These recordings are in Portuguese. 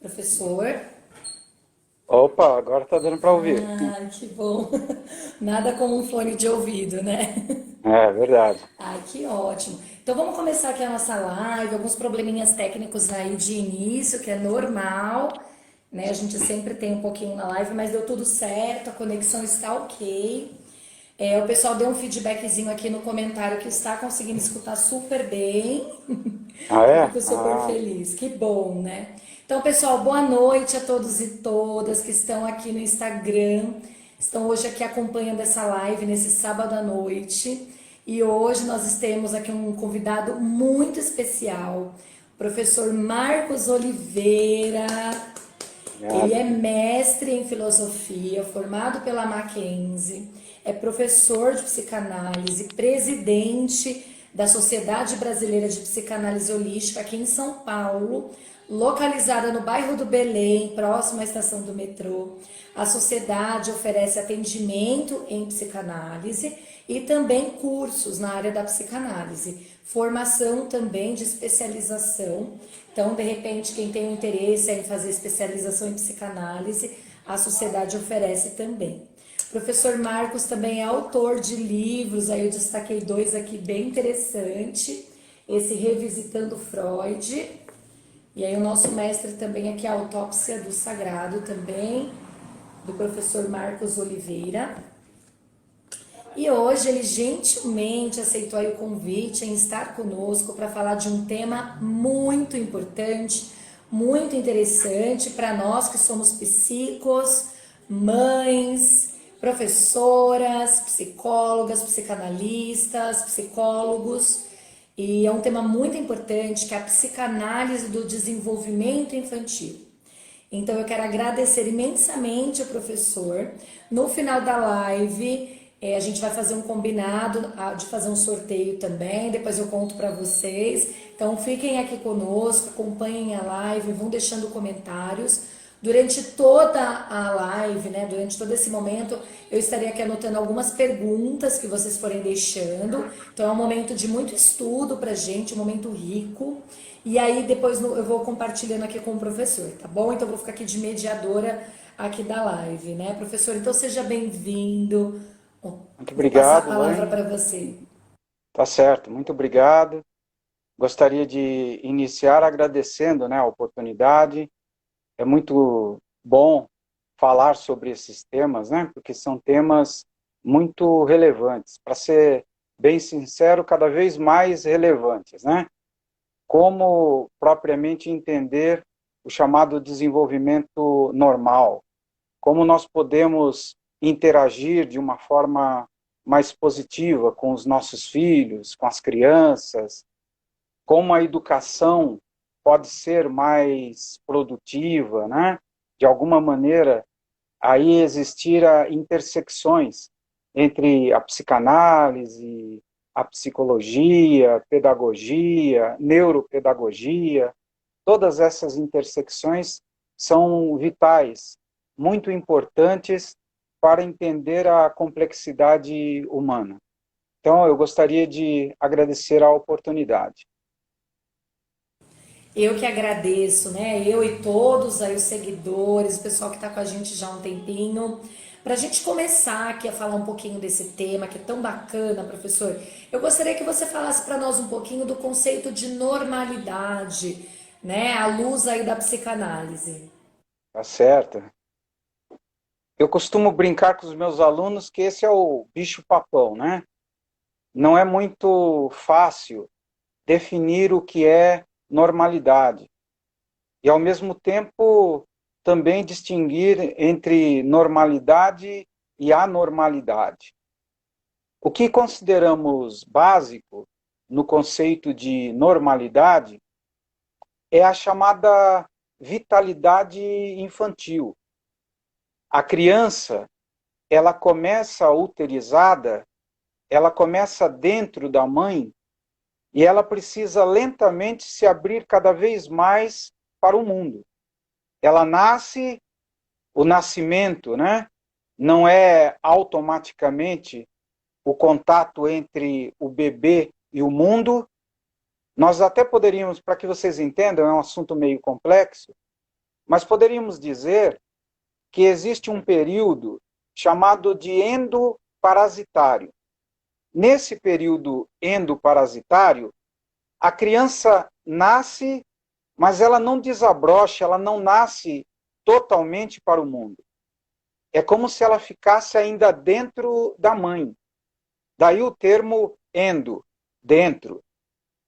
Professor? Opa, agora tá dando para ouvir. Ah, que bom. Nada como um fone de ouvido, né? É verdade. Ai, que ótimo. Então vamos começar aqui a nossa live, alguns probleminhas técnicos aí de início, que é normal, né? A gente sempre tem um pouquinho na live, mas deu tudo certo, a conexão está ok. O pessoal deu um feedbackzinho aqui no comentário que está conseguindo escutar super bem. Ah, é? Fico super Ah, feliz, que bom, né? Então, pessoal, boa noite a todos e todas que estão aqui no Instagram, estão hoje aqui acompanhando essa live nesse sábado à noite. E hoje nós temos aqui um convidado muito especial, o professor Marcos Oliveira. Ele é obrigado. mestre em filosofia, formado pela Mackenzie, é professor de psicanálise, presidente da Sociedade Brasileira de Psicanálise Holística aqui em São Paulo, localizada no bairro do Belém, próximo à estação do metrô. A sociedade oferece atendimento em psicanálise e também cursos na área da psicanálise, formação também de especialização. Então, de repente, quem tem um interesse em fazer especialização em psicanálise, a sociedade oferece também. O professor Marcos também é autor de livros, aí eu destaquei dois aqui bem interessante, esse Revisitando Freud, e aí o nosso mestre também aqui, a Autópsia do Sagrado também, do professor Marcos Oliveira. E hoje ele gentilmente aceitou aí o convite em estar conosco para falar de um tema muito importante, muito interessante para nós que somos psicos, mães, professoras, psicólogas, psicanalistas, psicólogos. E é um tema muito importante que é a psicanálise do desenvolvimento infantil. Então eu quero agradecer imensamente ao professor. No final da live, a gente vai fazer um combinado de fazer um sorteio também, depois eu conto para vocês. Então fiquem aqui conosco, acompanhem a live, vão deixando comentários. Durante toda a live, né, durante todo esse momento, eu estarei aqui anotando algumas perguntas que vocês forem deixando. Então é um momento de muito estudo pra gente, um momento rico. E aí depois eu vou compartilhando aqui com o professor, tá bom? Então eu vou ficar aqui de mediadora aqui da live, né, professor? Então seja bem-vindo. Bom, Muito vou passar a obrigado, palavra Laine. para você. Tá certo, muito obrigado. Gostaria de iniciar agradecendo, né, a oportunidade. É muito bom falar sobre esses temas, né, porque são temas muito relevantes. Para ser bem sincero, cada vez mais relevantes, né? Como propriamente entender o chamado desenvolvimento normal, como nós podemos interagir de uma forma mais positiva com os nossos filhos, com as crianças, como a educação pode ser mais produtiva, né? De alguma maneira, aí existir intersecções entre a psicanálise, a psicologia, pedagogia, neuropedagogia, todas essas intersecções são vitais, muito importantes para entender a complexidade humana. Então, eu gostaria de agradecer a oportunidade. Eu que agradeço, né? Eu e todos aí os seguidores, o pessoal que está com a gente já há um tempinho. Para a gente começar aqui a falar um pouquinho desse tema que é tão bacana, professor, eu gostaria que você falasse para nós um pouquinho do conceito de normalidade, né? À luz aí da psicanálise. Tá certo? Eu costumo brincar com os meus alunos que esse é o bicho-papão, né? Não é muito fácil definir o que é normalidade. E, ao mesmo tempo, também distinguir entre normalidade e anormalidade. O que consideramos básico no conceito de normalidade é a chamada vitalidade infantil. A criança, ela começa uterizada, ela começa dentro da mãe e ela precisa lentamente se abrir cada vez mais para o mundo. Ela nasce, o nascimento, né, não é automaticamente o contato entre o bebê e o mundo. Nós até poderíamos, para que vocês entendam, é um assunto meio complexo, mas poderíamos dizer que existe um período chamado de endoparasitário. Nesse período endoparasitário, a criança nasce, mas ela não desabrocha, ela não nasce totalmente para o mundo. É como se ela ficasse ainda dentro da mãe. Daí o termo endo, dentro.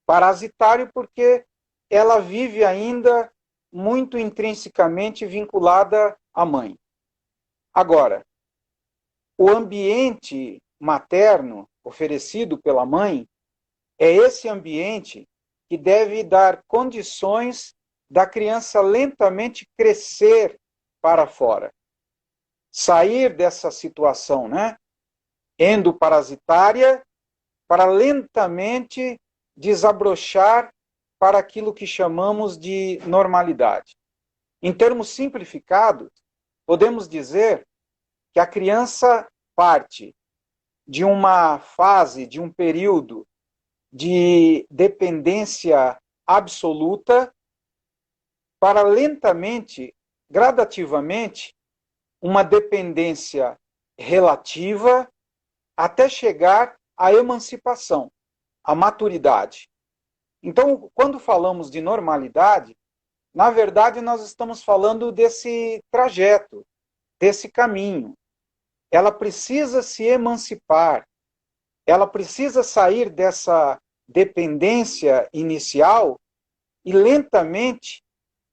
Parasitário porque ela vive ainda muito intrinsecamente vinculada à mãe. Agora, o ambiente materno oferecido pela mãe é esse ambiente que deve dar condições da criança lentamente crescer para fora. Sair dessa situação, né, endoparasitária, para lentamente desabrochar para aquilo que chamamos de normalidade. Em termos simplificados, podemos dizer que a criança parte de uma fase, de um período de dependência absoluta para lentamente, gradativamente, uma dependência relativa até chegar à emancipação, à maturidade. Então, quando falamos de normalidade, na verdade nós estamos falando desse trajeto, desse caminho. Ela precisa se emancipar, ela precisa sair dessa dependência inicial e lentamente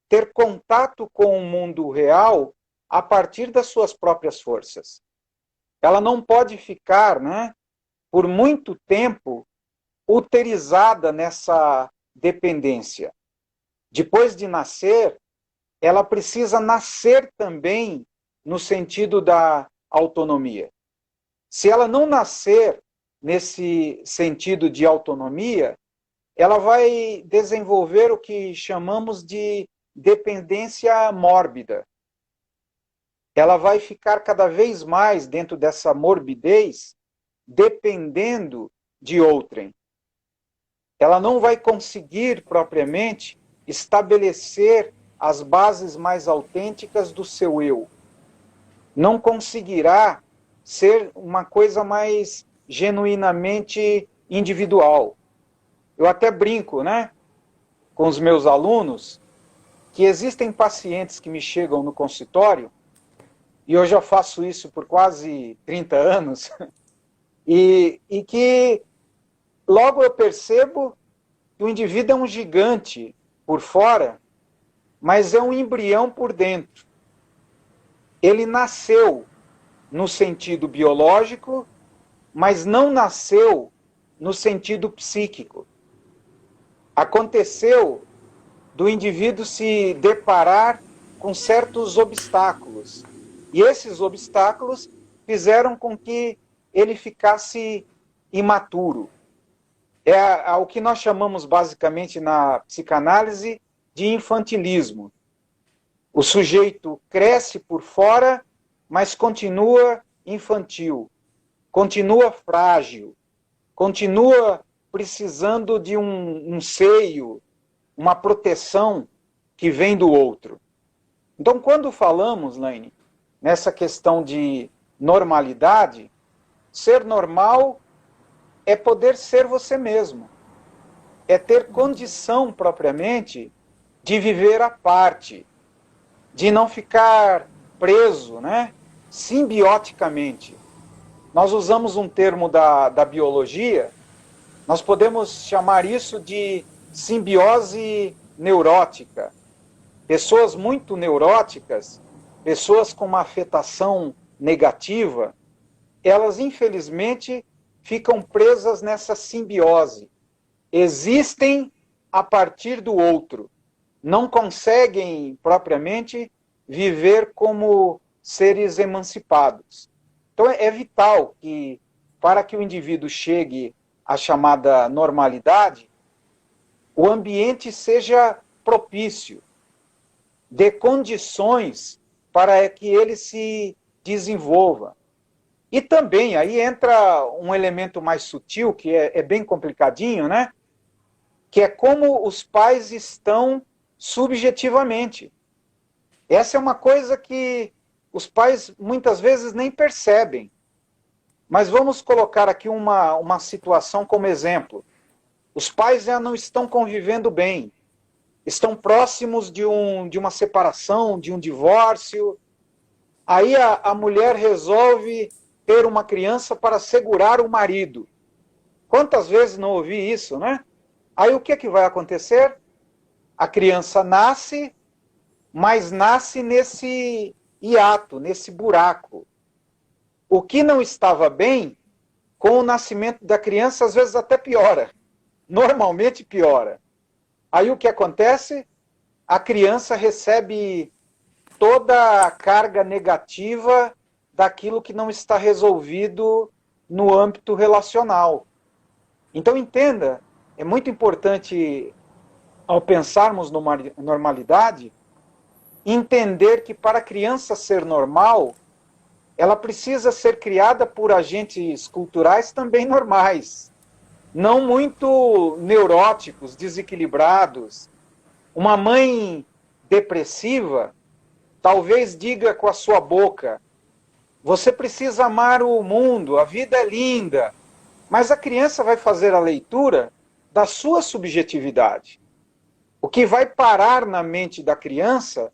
ter contato com o mundo real a partir das suas próprias forças. Ela não pode ficar, né, por muito tempo uterizada nessa dependência. Depois de nascer, ela precisa nascer também no sentido da autonomia. Se ela não nascer nesse sentido de autonomia, ela vai desenvolver o que chamamos de dependência mórbida. Ela vai ficar cada vez mais dentro dessa morbidez, dependendo de outrem. Ela não vai conseguir propriamente estabelecer as bases mais autênticas do seu eu. Não conseguirá ser uma coisa mais genuinamente individual. Eu até brinco, né, com os meus alunos, que existem pacientes que me chegam no consultório, e eu já faço isso por quase 30 anos, e que logo eu percebo que o indivíduo é um gigante por fora, mas é um embrião por dentro. Ele nasceu no sentido biológico, mas não nasceu no sentido psíquico. Aconteceu do indivíduo se deparar com certos obstáculos. E esses obstáculos fizeram com que ele ficasse imaturo. É o que nós chamamos basicamente na psicanálise de infantilismo. O sujeito cresce por fora, mas continua infantil, continua frágil, continua precisando de um seio, uma proteção que vem do outro. Então, quando falamos, Laine, nessa questão de normalidade, ser normal é poder ser você mesmo, é ter condição propriamente de viver à parte, de não ficar preso, né, simbioticamente. Nós usamos um termo da biologia, nós podemos chamar isso de simbiose neurótica. Pessoas muito neuróticas, pessoas com uma afetação negativa, elas infelizmente ficam presas nessa simbiose. Existem a partir do outro. Não conseguem propriamente viver como seres emancipados. Então é vital que, para que o indivíduo chegue à chamada normalidade, o ambiente seja propício, dê condições para que ele se desenvolva. E também, aí entra um elemento mais sutil, que é bem complicadinho, né? Que é como os pais estão subjetivamente. Essa é uma coisa que os pais muitas vezes nem percebem. Mas vamos colocar aqui uma situação como exemplo. Os pais já não estão convivendo bem, estão próximos de uma separação, de um divórcio. Aí a mulher resolve ter uma criança para segurar o marido. Quantas vezes não ouvi isso, né? Aí o que vai acontecer? A criança nasce, mas nasce nesse hiato, nesse buraco. O que não estava bem, com o nascimento da criança, às vezes até piora. Normalmente piora. Aí o que acontece? A criança recebe toda a carga negativa daquilo que não está resolvido no âmbito relacional. Então entenda, é muito importante, ao pensarmos numa normalidade, entender que para a criança ser normal, ela precisa ser criada por agentes culturais também normais, não muito neuróticos, desequilibrados. Uma mãe depressiva talvez diga com a sua boca: você precisa amar o mundo, a vida é linda. Mas a criança vai fazer a leitura da sua subjetividade. O que vai parar na mente da criança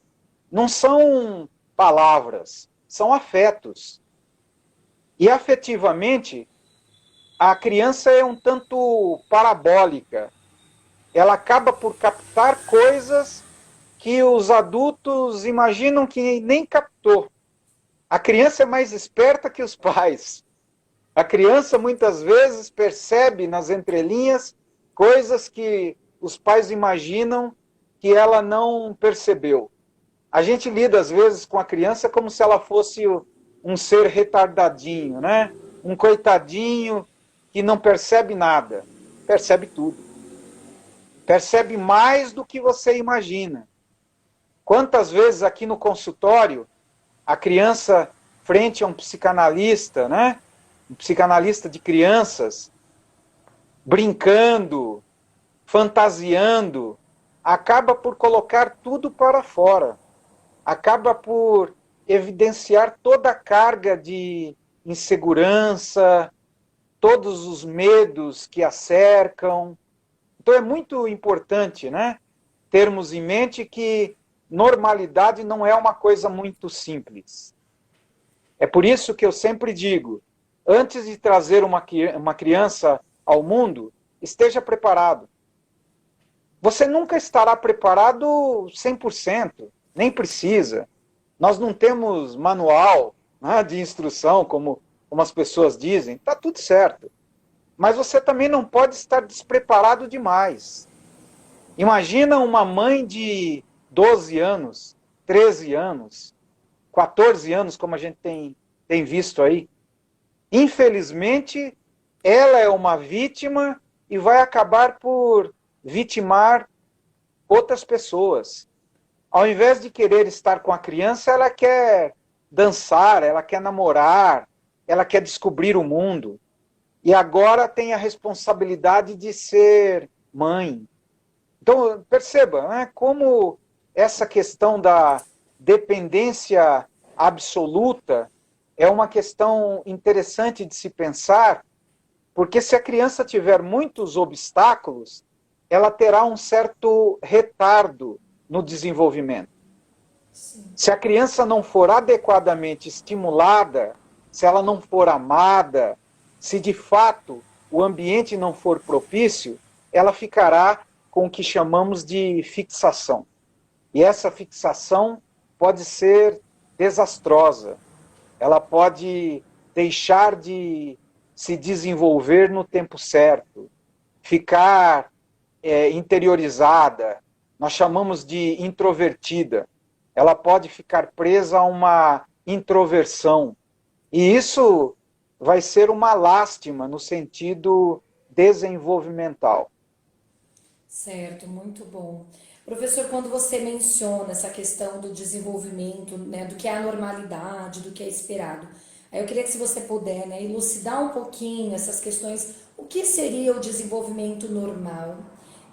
não são palavras, são afetos. E afetivamente, a criança é um tanto parabólica. Ela acaba por captar coisas que os adultos imaginam que nem captou. A criança é mais esperta que os pais. A criança muitas vezes percebe nas entrelinhas coisas que os pais imaginam que ela não percebeu. A gente lida às vezes com a criança como se ela fosse um ser retardadinho, né? Um coitadinho que não percebe nada. Percebe tudo. Percebe mais do que você imagina. Quantas vezes aqui no consultório, a criança frente a um psicanalista, né? Um psicanalista de crianças, brincando, fantasiando, acaba por colocar tudo para fora. Acaba por evidenciar toda a carga de insegurança, todos os medos que a cercam. Então é muito importante, né, termos em mente que normalidade não é uma coisa muito simples. É por isso que eu sempre digo, antes de trazer uma criança ao mundo, esteja preparado. Você nunca estará preparado 100%, nem precisa. Nós não temos manual, né, de instrução, como as pessoas dizem. Está tudo certo. Mas você também não pode estar despreparado demais. Imagina uma mãe de 12 anos, 13 anos, 14 anos, como a gente tem visto aí. Infelizmente, ela é uma vítima e vai acabar por vitimar outras pessoas. Ao invés de querer estar com a criança, ela quer dançar, ela quer namorar, ela quer descobrir o mundo. E agora tem a responsabilidade de ser mãe. Então, perceba, né, como essa questão da dependência absoluta é uma questão interessante de se pensar, porque se a criança tiver muitos obstáculos, ela terá um certo retardo no desenvolvimento. Sim. Se a criança não for adequadamente estimulada, se ela não for amada, se de fato o ambiente não for propício, ela ficará com o que chamamos de fixação. E essa fixação pode ser desastrosa. Ela pode deixar de se desenvolver no tempo certo, ficar interiorizada, nós chamamos de introvertida. Ela pode ficar presa a uma introversão. E isso vai ser uma lástima no sentido desenvolvimental. Certo, muito bom. Professor, quando você menciona essa questão do desenvolvimento, né, do que é a normalidade, do que é esperado, aí eu queria que se você puder, né, elucidar um pouquinho essas questões, o que seria o desenvolvimento normal?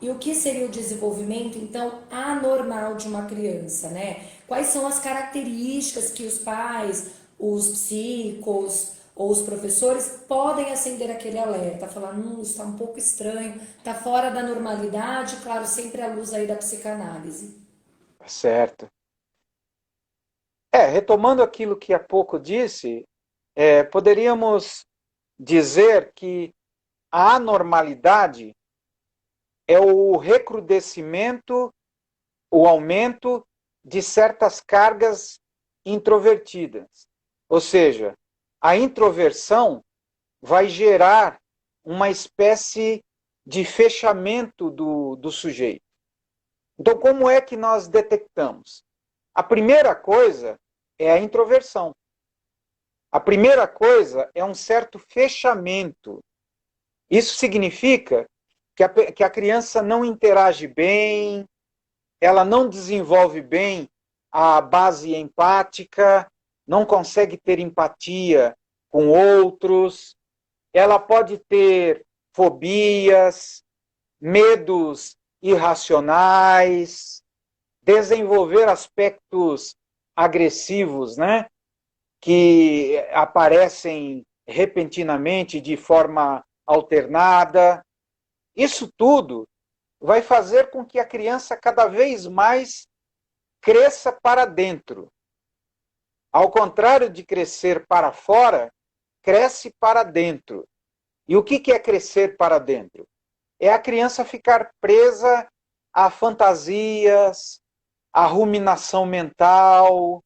E o que seria o desenvolvimento, então, anormal de uma criança, né? Quais são as características que os pais, os psicos ou os professores podem acender aquele alerta, falar, isso está um pouco estranho, está fora da normalidade, claro, sempre à luz aí da psicanálise. Certo. Retomando aquilo que há pouco disse, poderíamos dizer que a anormalidade é o recrudescimento, o aumento de certas cargas introvertidas. Ou seja, a introversão vai gerar uma espécie de fechamento do sujeito. Então, como é que nós detectamos? A primeira coisa é a introversão. A primeira coisa é um certo fechamento. Isso significa que a criança não interage bem, ela não desenvolve bem a base empática, não consegue ter empatia com outros, ela pode ter fobias, medos irracionais, desenvolver aspectos agressivos, né, que aparecem repentinamente de forma alternada. Isso tudo vai fazer com que a criança cada vez mais cresça para dentro. Ao contrário de crescer para fora, cresce para dentro. E o que é crescer para dentro? É a criança ficar presa a fantasias, a ruminação mental,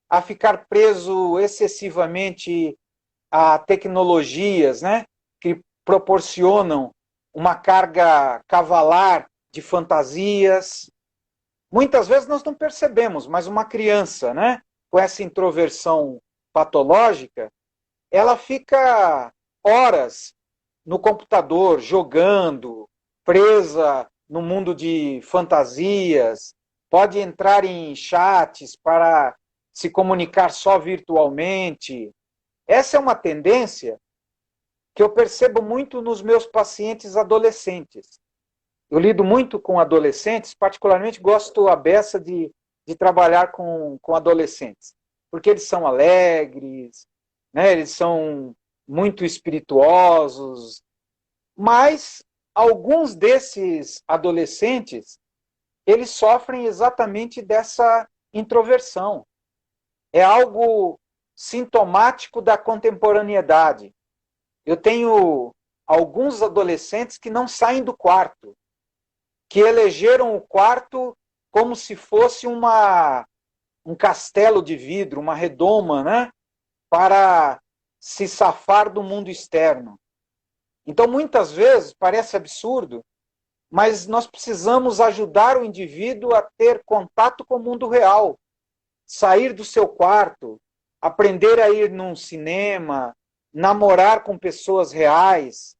a ficar preso excessivamente a tecnologias, né, que proporcionam uma carga cavalar de fantasias. Muitas vezes nós não percebemos, mas uma criança, né, com essa introversão patológica, ela fica horas no computador jogando, presa no mundo de fantasias, pode entrar em chats para se comunicar só virtualmente. Essa é uma tendência que eu percebo muito nos meus pacientes adolescentes. Eu lido muito com adolescentes, particularmente gosto a beça de trabalhar com adolescentes, porque eles são alegres, né, eles são muito espirituosos, mas alguns desses adolescentes, eles sofrem exatamente dessa introversão. É algo sintomático da contemporaneidade. Eu tenho alguns adolescentes que não saem do quarto, que elegeram o quarto como se fosse um castelo de vidro, uma redoma, né, para se safar do mundo externo. Então, muitas vezes, parece absurdo, mas nós precisamos ajudar o indivíduo a ter contato com o mundo real, sair do seu quarto, aprender a ir num cinema, namorar com pessoas reais.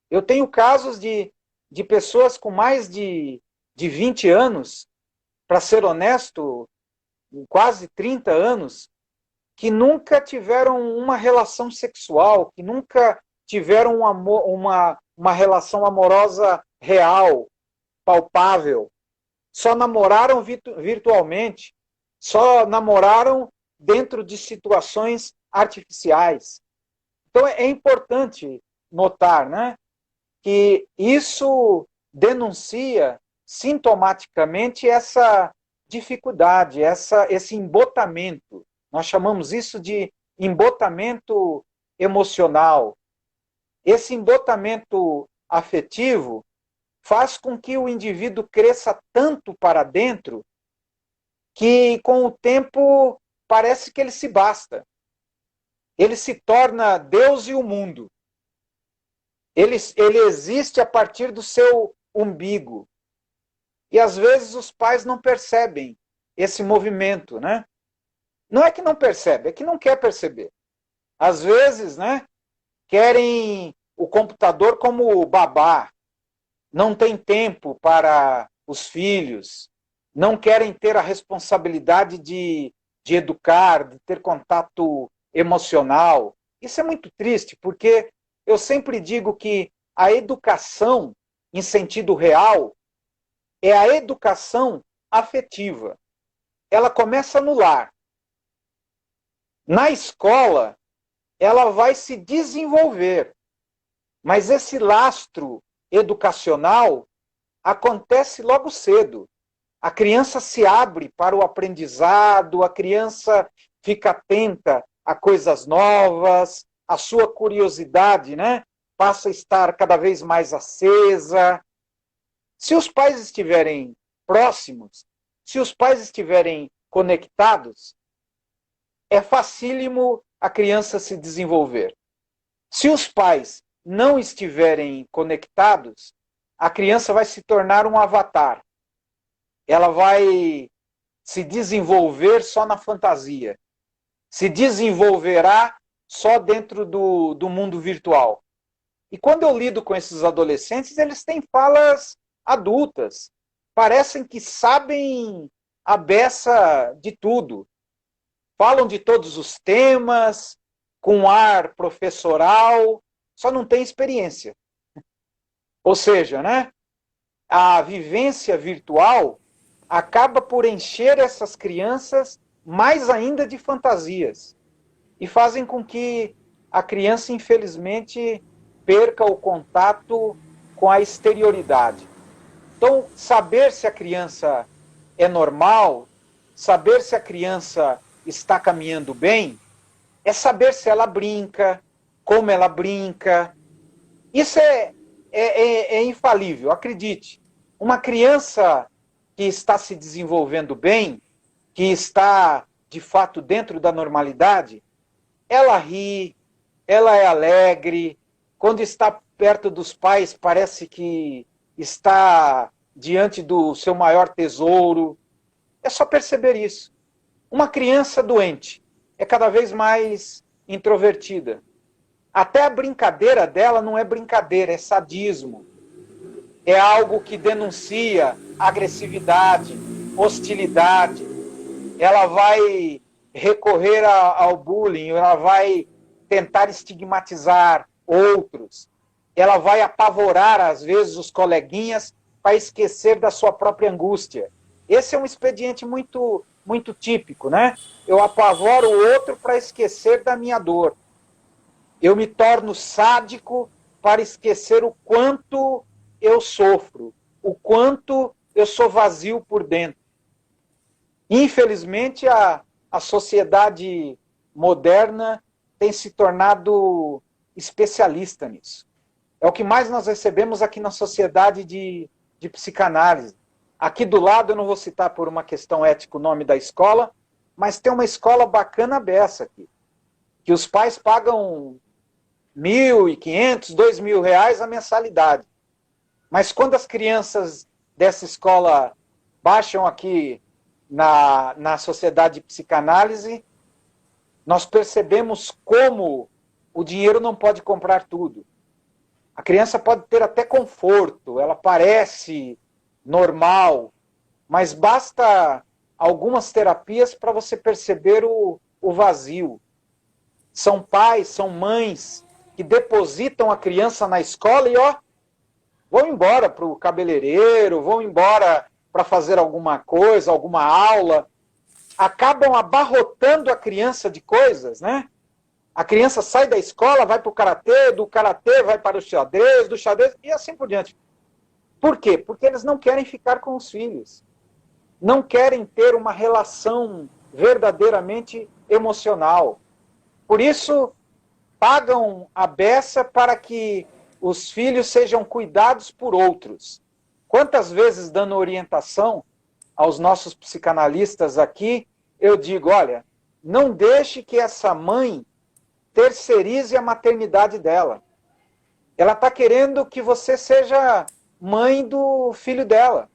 Eu tenho casos de pessoas com mais de 20 anos, para ser honesto, quase 30 anos, que nunca tiveram uma relação sexual, que nunca tiveram uma relação amorosa real, palpável. Só namoraram virtualmente, só namoraram dentro de situações artificiais. Então é importante notar, né, que isso denuncia sintomaticamente essa dificuldade, esse embotamento. Nós chamamos isso de embotamento emocional. Esse embotamento afetivo faz com que o indivíduo cresça tanto para dentro que, com o tempo, parece que ele se basta. Ele se torna Deus e o mundo. Ele existe a partir do seu umbigo. E, às vezes, os pais não percebem esse movimento, né? Não é que não percebe, é que não quer perceber. Às vezes, né, querem o computador como babá, não tem tempo para os filhos, não querem ter a responsabilidade de educar, de ter contato emocional. Isso é muito triste, porque eu sempre digo que a educação em sentido real, é a educação afetiva. Ela começa no lar. Na escola, ela vai se desenvolver, mas esse lastro educacional acontece logo cedo. A criança se abre para o aprendizado, a criança fica atenta a coisas novas, a sua curiosidade, né, passa a estar cada vez mais acesa. Se os pais estiverem próximos, se os pais estiverem conectados, é facílimo a criança se desenvolver. Se os pais não estiverem conectados, a criança vai se tornar um avatar. Ela vai se desenvolver só na fantasia. Se desenvolverá só dentro do mundo virtual. E quando eu lido com esses adolescentes, eles têm falas adultas. Parecem que sabem a beça de tudo. Falam de todos os temas, com ar professoral, só não tem experiência. Ou seja, né, a vivência virtual acaba por encher essas crianças mais ainda de fantasias e fazem com que a criança, infelizmente, perca o contato com a exterioridade. Então, saber se a criança é normal, saber se a criança está caminhando bem, é saber se ela brinca, como ela brinca. Isso é infalível, acredite. Uma criança que está se desenvolvendo bem, que está, de fato, dentro da normalidade, ela ri, ela é alegre, quando está perto dos pais parece que está diante do seu maior tesouro. É só perceber isso. Uma criança doente é cada vez mais introvertida. Até a brincadeira dela não é brincadeira, é sadismo. É algo que denuncia agressividade, hostilidade. Ela vai recorrer ao bullying, ela vai tentar estigmatizar outros. Ela vai apavorar, às vezes, os coleguinhas para esquecer da sua própria angústia. Esse é um expediente muito, muito típico, né? Eu apavoro o outro para esquecer da minha dor. Eu me torno sádico para esquecer o quanto eu sofro, o quanto eu sou vazio por dentro. Infelizmente, a sociedade moderna tem se tornado especialista nisso. É o que mais nós recebemos aqui na sociedade de psicanálise. Aqui do lado, eu não vou citar por uma questão ética o nome da escola, mas tem uma escola bacana beça aqui, que os pais pagam R$ 1.500, R$ 2.000 a mensalidade. Mas quando as crianças dessa escola baixam aqui na sociedade de psicanálise, nós percebemos como o dinheiro não pode comprar tudo. A criança pode ter até conforto, ela parece normal, mas basta algumas terapias para você perceber o vazio. São pais, são mães que depositam a criança na escola e, vão embora para o cabeleireiro, vão embora para fazer alguma coisa, alguma aula, acabam abarrotando a criança de coisas, né? A criança sai da escola, vai para o karatê, do karatê vai para o xadrez, do xadrez e assim por diante. Por quê? Porque eles não querem ficar com os filhos. Não querem ter uma relação verdadeiramente emocional. Por isso, pagam a beça para que os filhos sejam cuidados por outros. Quantas vezes, dando orientação aos nossos psicanalistas aqui, eu digo, olha, não deixe que essa mãe terceirize a maternidade dela. Ela está querendo que você seja mãe do filho dela.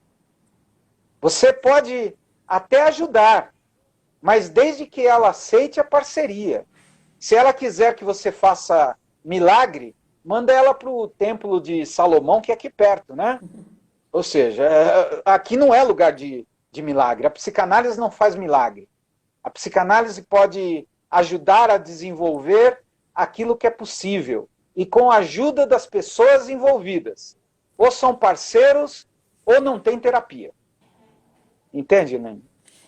Você pode até ajudar, mas desde que ela aceite a parceria. Se ela quiser que você faça milagre, manda ela para o templo de Salomão, que é aqui perto, né? Ou seja, aqui não é lugar de milagre. A psicanálise não faz milagre. A psicanálise pode ajudar a desenvolver aquilo que é possível. E com a ajuda das pessoas envolvidas. ou são parceiros, ou não tem terapia. Entende, né?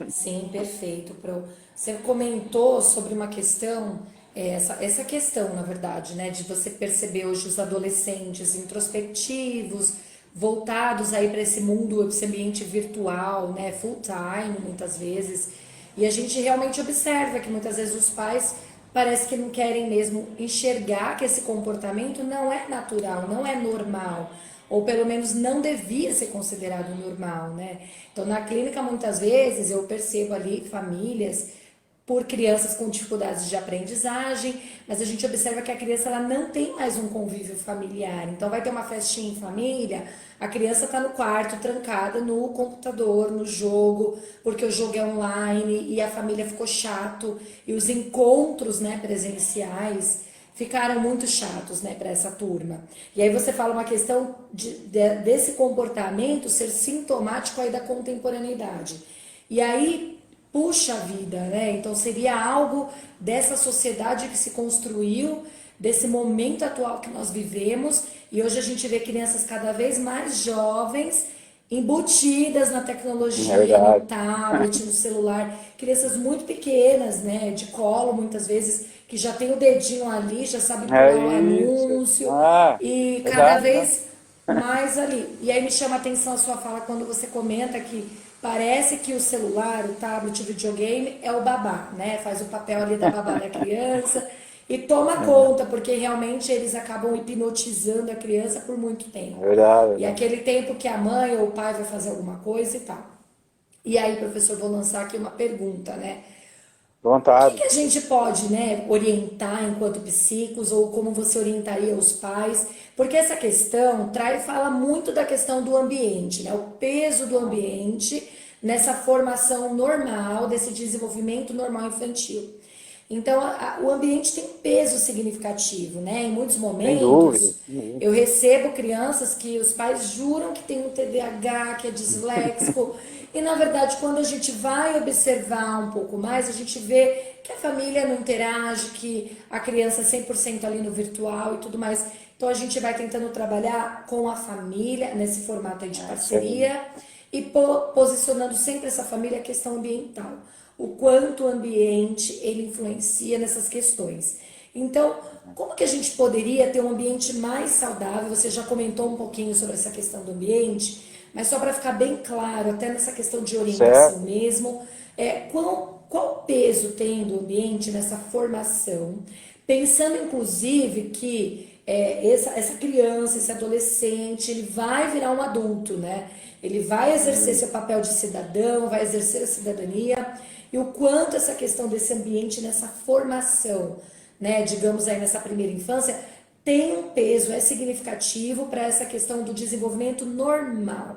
Sim, perfeito, Pro. Você comentou sobre uma questão, essa questão, na verdade, né, de você perceber hoje os adolescentes introspectivos, voltados aí para esse mundo, esse ambiente virtual, né, full time, muitas vezes. E a gente realmente observa que muitas vezes os pais parece que não querem mesmo enxergar que esse comportamento não é natural, não é normal, ou pelo menos não devia ser considerado normal, né? Então, na clínica, muitas vezes eu percebo ali famílias por crianças com dificuldades de aprendizagem, mas a gente observa que a criança ela não tem mais um convívio familiar. Então vai ter uma festinha em família, a criança está no quarto, trancada no computador, no jogo, porque o jogo é online e a família ficou chato e os encontros, né, presenciais ficaram muito chatos, né, para essa turma. E aí você fala uma questão desse comportamento ser sintomático aí da contemporaneidade. E aí puxa a vida, né? Então seria algo dessa sociedade que se construiu, desse momento atual que nós vivemos, e hoje a gente vê crianças cada vez mais jovens embutidas na É tecnologia, no verdade. tablet, no celular, crianças muito pequenas, né, de colo muitas vezes, que já tem o dedinho ali, já sabe É pular o isso. anúncio, Ah, e cada verdade, né? vez mais ali. E aí me chama a atenção a sua fala quando você comenta que parece que o celular, o tablet, o videogame é o babá, né? Faz o papel ali da babá da criança e toma conta, porque realmente eles acabam hipnotizando a criança por muito É tempo. verdade, E verdade. aquele tempo que a mãe ou o pai vai fazer alguma coisa e tal. E aí, professor, vou lançar aqui uma pergunta, né? O que Vontade. que a gente pode, né, orientar enquanto psicos ou como você orientaria os pais? Porque essa questão fala muito da questão do ambiente, né? O peso do ambiente nessa formação normal, desse desenvolvimento normal infantil. Então, o ambiente tem um peso significativo, né? Em muitos Sem dúvida. momentos, eu recebo crianças que os pais juram que tem um TDAH, que é disléxico, e na verdade, quando a gente vai observar um pouco mais, a gente vê que a família não interage, que a criança é 100% ali no virtual e tudo mais. Então, a gente vai tentando trabalhar com a família, nesse formato aí de É isso aí. parceria, e posicionando sempre essa família a questão ambiental, o quanto o ambiente ele influencia nessas questões. Então, como que a gente poderia ter um ambiente mais saudável? Você já comentou um pouquinho sobre essa questão do ambiente, mas só para ficar bem claro, até nessa questão de orientação Certo. mesmo, qual peso tem do ambiente nessa formação? Pensando inclusive que essa criança, esse adolescente, ele vai virar um adulto, né? Ele vai exercer seu papel de cidadão, vai exercer a cidadania, e o quanto essa questão desse ambiente nessa formação, né, digamos aí nessa primeira infância, tem um peso, é significativo para essa questão do desenvolvimento normal.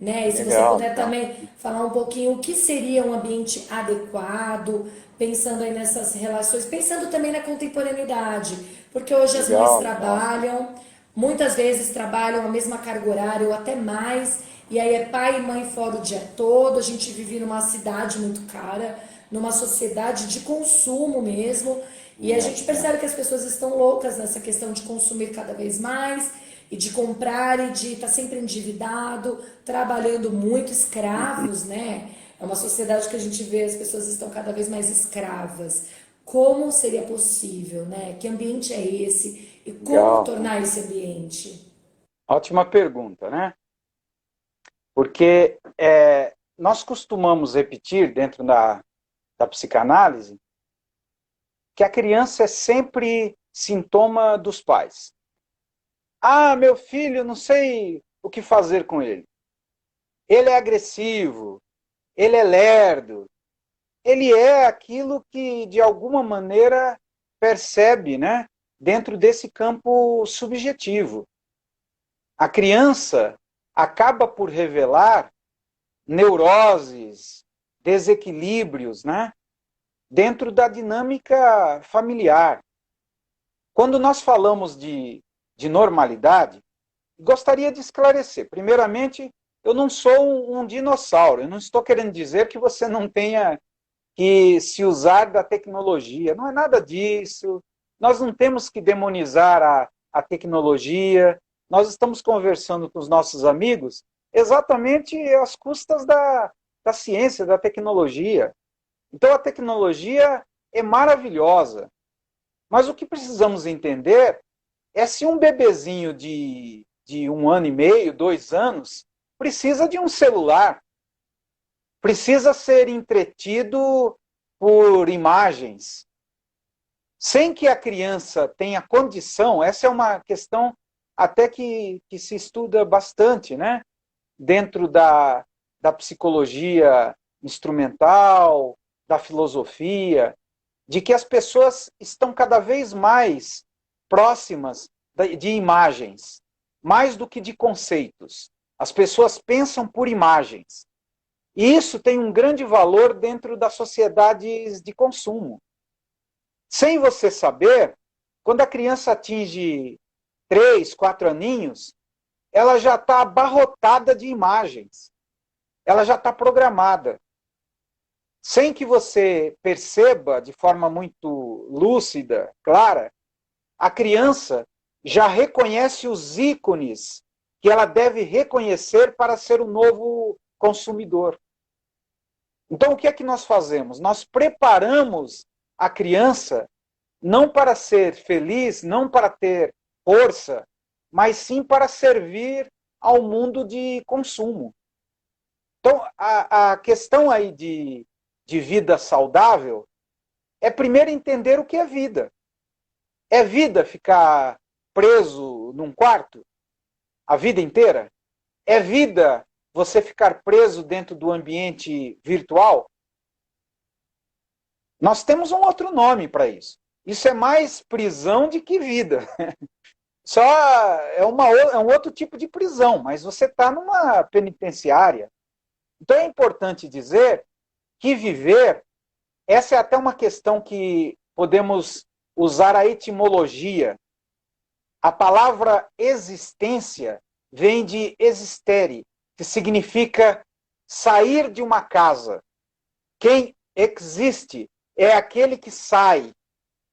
Né? E se você Legal, puder legal. também falar um pouquinho o que seria um ambiente adequado, pensando aí nessas relações, pensando também na contemporaneidade, porque hoje as mães Legal, legal. trabalham, muitas vezes trabalham a mesma carga horária ou até mais, e aí é pai e mãe fora o dia todo, a gente vive numa cidade muito cara, numa sociedade de consumo mesmo, e a gente É, é. percebe que as pessoas estão loucas nessa questão de consumir cada vez mais, e de comprar e de estar sempre endividado, trabalhando muito, escravos, né? É uma sociedade que a gente vê as pessoas estão cada vez mais escravas. Como seria possível, né? Que ambiente é esse e como Legal. tornar esse ambiente? Ótima pergunta, né? Porque nós costumamos repetir dentro da psicanálise que a criança é sempre sintoma dos pais. Ah, meu filho, não sei o que fazer com ele. Ele é agressivo, ele é lerdo, ele é aquilo que, de alguma maneira, percebe, né? Dentro desse campo subjetivo. A criança acaba por revelar neuroses, desequilíbrios, né? Dentro da dinâmica familiar. Quando nós falamos de normalidade, gostaria de esclarecer. Primeiramente, eu não sou um dinossauro. Eu não estou querendo dizer que você não tenha que se usar da tecnologia. Não é nada disso. Nós não temos que demonizar a tecnologia. nós estamos conversando com os nossos amigos exatamente às custas da ciência, da tecnologia. Então, a tecnologia é maravilhosa, mas o que precisamos entender é se um bebezinho de 1 ano e meio, 2 anos, precisa de um celular, precisa ser entretido por imagens, sem que a criança tenha condição. Essa é uma questão até que se estuda bastante, né? Dentro da psicologia instrumental, da filosofia, de que as pessoas estão cada vez mais próximas de imagens, mais do que de conceitos. As pessoas pensam por imagens. E isso tem um grande valor dentro das sociedades de consumo. Sem você saber, quando a criança atinge 3, 4 aninhos, ela já está abarrotada de imagens. Ela já está programada. Sem que você perceba de forma muito lúcida, clara, a criança já reconhece os ícones que ela deve reconhecer para ser um novo consumidor. Então, o que é que nós fazemos? Nós preparamos a criança não para ser feliz, não para ter força, mas sim para servir ao mundo de consumo. Então, a questão aí de vida saudável é primeiro entender o que é vida. É vida ficar preso num quarto a vida inteira? É vida você ficar preso dentro do ambiente virtual? Nós temos um outro nome para isso. Isso é mais prisão do que vida. Só é um outro tipo de prisão, mas você está numa penitenciária. Então é importante dizer que viver, essa é até uma questão que podemos usar a etimologia. A palavra existência vem de existere, que significa sair de uma casa. Quem existe é aquele que sai,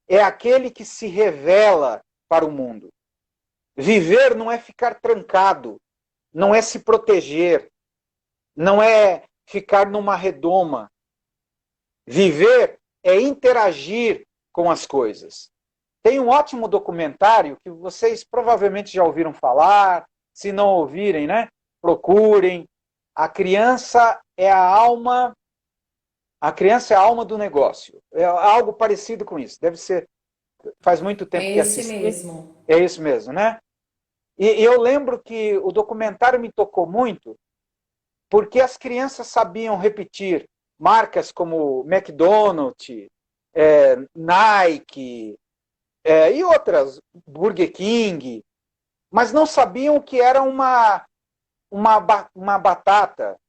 é aquele que se revela para o mundo. Viver não é ficar trancado, não é se proteger, não é ficar numa redoma. Viver é interagir com as coisas. Tem um ótimo documentário que vocês provavelmente já ouviram falar, se não ouvirem, né? Procurem. A criança é a alma do negócio. É algo parecido com isso. Deve ser, faz muito tempo É que esse assisti. mesmo. É isso mesmo, né? E eu lembro que o documentário me tocou muito porque as crianças sabiam repetir marcas como McDonald's, Nike, e outras, Burger King, mas não sabiam o que era uma batata,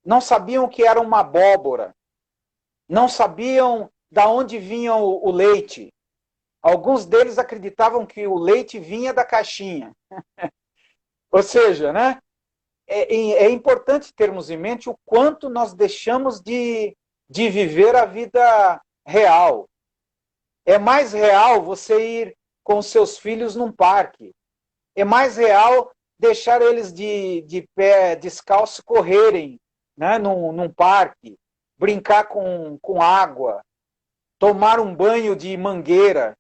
não sabiam o que era uma abóbora, não sabiam de onde vinha o leite. Alguns deles acreditavam que o leite vinha da caixinha. Ou seja, né, é importante termos em mente o quanto nós deixamos de viver a vida real. É mais real você ir com seus filhos num parque. É mais real deixar eles de pé descalço correrem, né, num parque, brincar com água, tomar um banho de mangueira.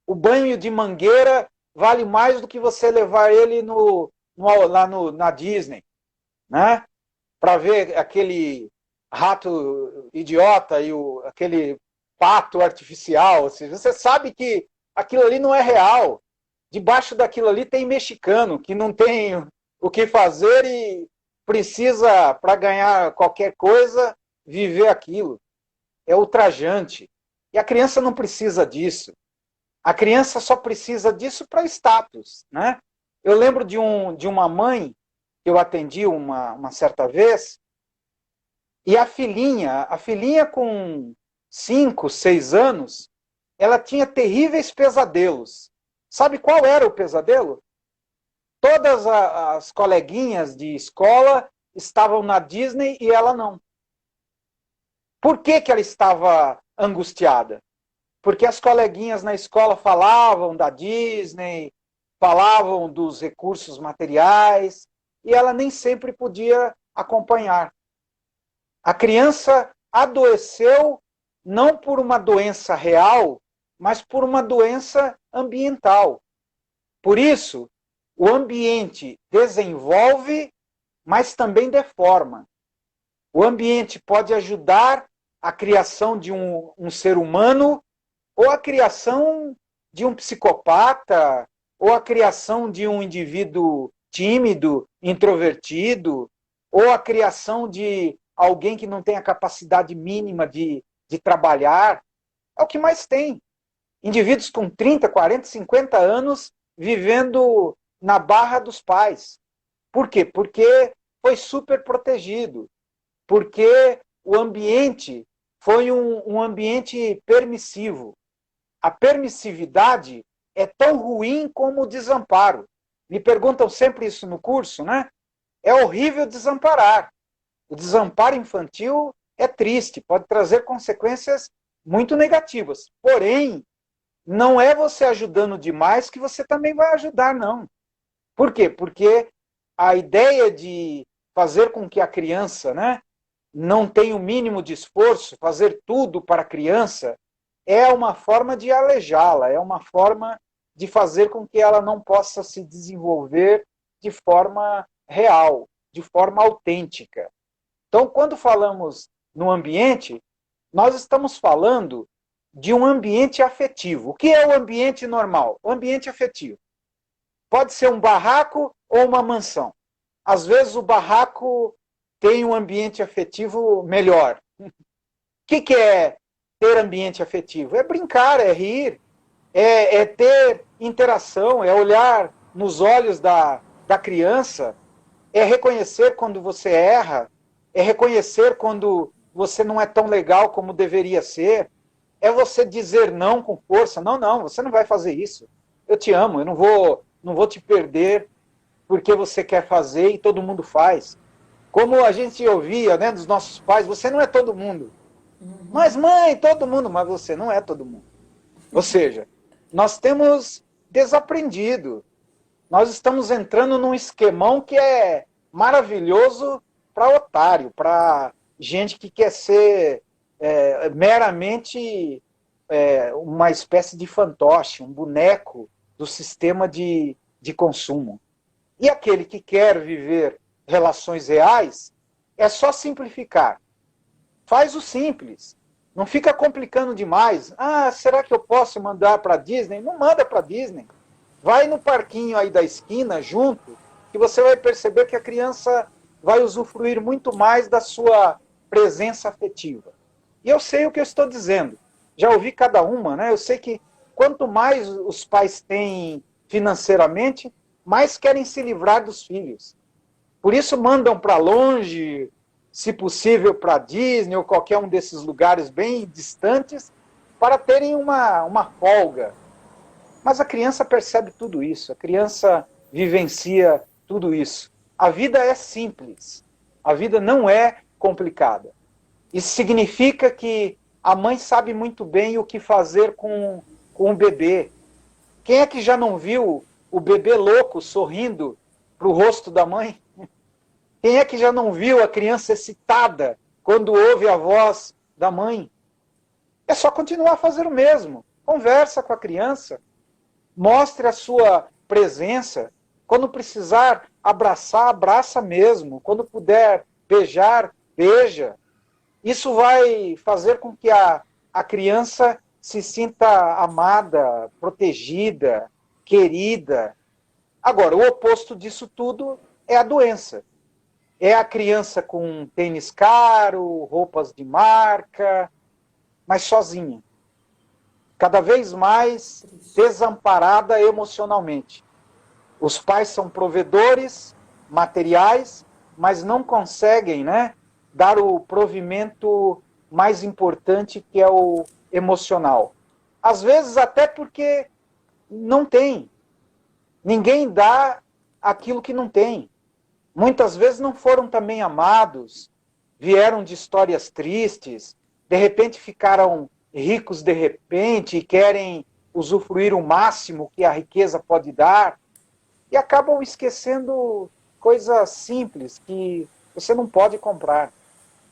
O banho de mangueira vale mais do que você levar ele lá na Disney, né? Para ver aquele rato idiota e aquele pato artificial. Ou seja, você sabe que aquilo ali não é real. Debaixo daquilo ali tem mexicano que não tem o que fazer e precisa, para ganhar qualquer coisa, viver aquilo. É ultrajante. E a criança não precisa disso. A criança só precisa disso para status, né? Eu lembro de uma mãe que eu atendi uma certa vez, e a filhinha com 5, 6 anos, ela tinha terríveis pesadelos. Sabe qual era o pesadelo? Todas as coleguinhas de escola estavam na Disney e ela não. Por que ela estava angustiada? Porque as coleguinhas na escola falavam da Disney, falavam dos recursos materiais, e ela nem sempre podia acompanhar. A criança adoeceu não por uma doença real, mas por uma doença ambiental. Por isso, o ambiente desenvolve, mas também deforma. O ambiente pode ajudar a criação de um ser humano, ou a criação de um psicopata, ou a criação de um indivíduo tímido, introvertido, ou a criação de alguém que não tem a capacidade mínima de trabalhar. É o que mais tem. Indivíduos com 30, 40, 50 anos vivendo na barra dos pais. Por quê? Porque foi super protegido. Porque o ambiente foi um ambiente permissivo. A permissividade é tão ruim como o desamparo. Me perguntam sempre isso no curso, né? É horrível desamparar. O desamparo infantil é triste, pode trazer consequências muito negativas. Porém, não é você ajudando demais que você também vai ajudar, não. Por quê? Porque a ideia de fazer com que a criança, né, não tenha o mínimo de esforço, fazer tudo para a criança, é uma forma de alejá-la, é uma forma de fazer com que ela não possa se desenvolver de forma real, de forma autêntica. Então, quando falamos no ambiente, nós estamos falando de um ambiente afetivo. O que é o ambiente normal? O ambiente afetivo. Pode ser um barraco ou uma mansão. Às vezes o barraco tem um ambiente afetivo melhor. O que é ter ambiente afetivo? É brincar, é rir, é ter interação, é olhar nos olhos da criança, é reconhecer quando você erra, é reconhecer quando você não é tão legal como deveria ser, é você dizer não com força. Não, não, você não vai fazer isso. Eu te amo, eu não vou te perder porque você quer fazer e todo mundo faz. Como a gente ouvia, né, dos nossos pais, você não é todo mundo. Mas mãe, todo mundo, mas você não é todo mundo. Ou seja, nós temos desaprendido. Nós estamos entrando num esquemão que é maravilhoso para otário, para gente que quer ser meramente uma espécie de fantoche, um boneco do sistema de consumo. E aquele que quer viver relações reais, é só simplificar. Faz o simples. Não fica complicando demais. Ah, será que eu posso mandar para a Disney? Não manda para a Disney. Vai no parquinho aí da esquina, junto, que você vai perceber que a criança vai usufruir muito mais da sua presença afetiva. E eu sei o que eu estou dizendo. Já ouvi cada uma, né? Eu sei que quanto mais os pais têm financeiramente, mais querem se livrar dos filhos. Por isso mandam para longe, se possível para Disney ou qualquer um desses lugares bem distantes, para terem uma folga. Mas a criança percebe tudo isso, a criança vivencia tudo isso. A vida é simples, a vida não é complicada. Isso significa que a mãe sabe muito bem o que fazer com o bebê. Quem é que já não viu o bebê louco sorrindo para o rosto da mãe? Quem é que já não viu a criança excitada quando ouve a voz da mãe? É só continuar a fazer o mesmo. Conversa com a criança, mostre a sua presença. Quando precisar abraçar, abraça mesmo. Quando puder beijar, beija. Isso vai fazer com que a criança se sinta amada, protegida, querida. Agora, o oposto disso tudo é a doença. É a criança com tênis caro, roupas de marca, mas sozinha. Cada vez mais desamparada emocionalmente. Os pais são provedores materiais, mas não conseguem, né, dar o provimento mais importante, que é o emocional. Às vezes até porque não tem. Ninguém dá aquilo que não tem. Muitas vezes não foram também amados, vieram de histórias tristes, de repente ficaram ricos de repente e querem usufruir o máximo que a riqueza pode dar. e acabam esquecendo coisas simples que você não pode comprar.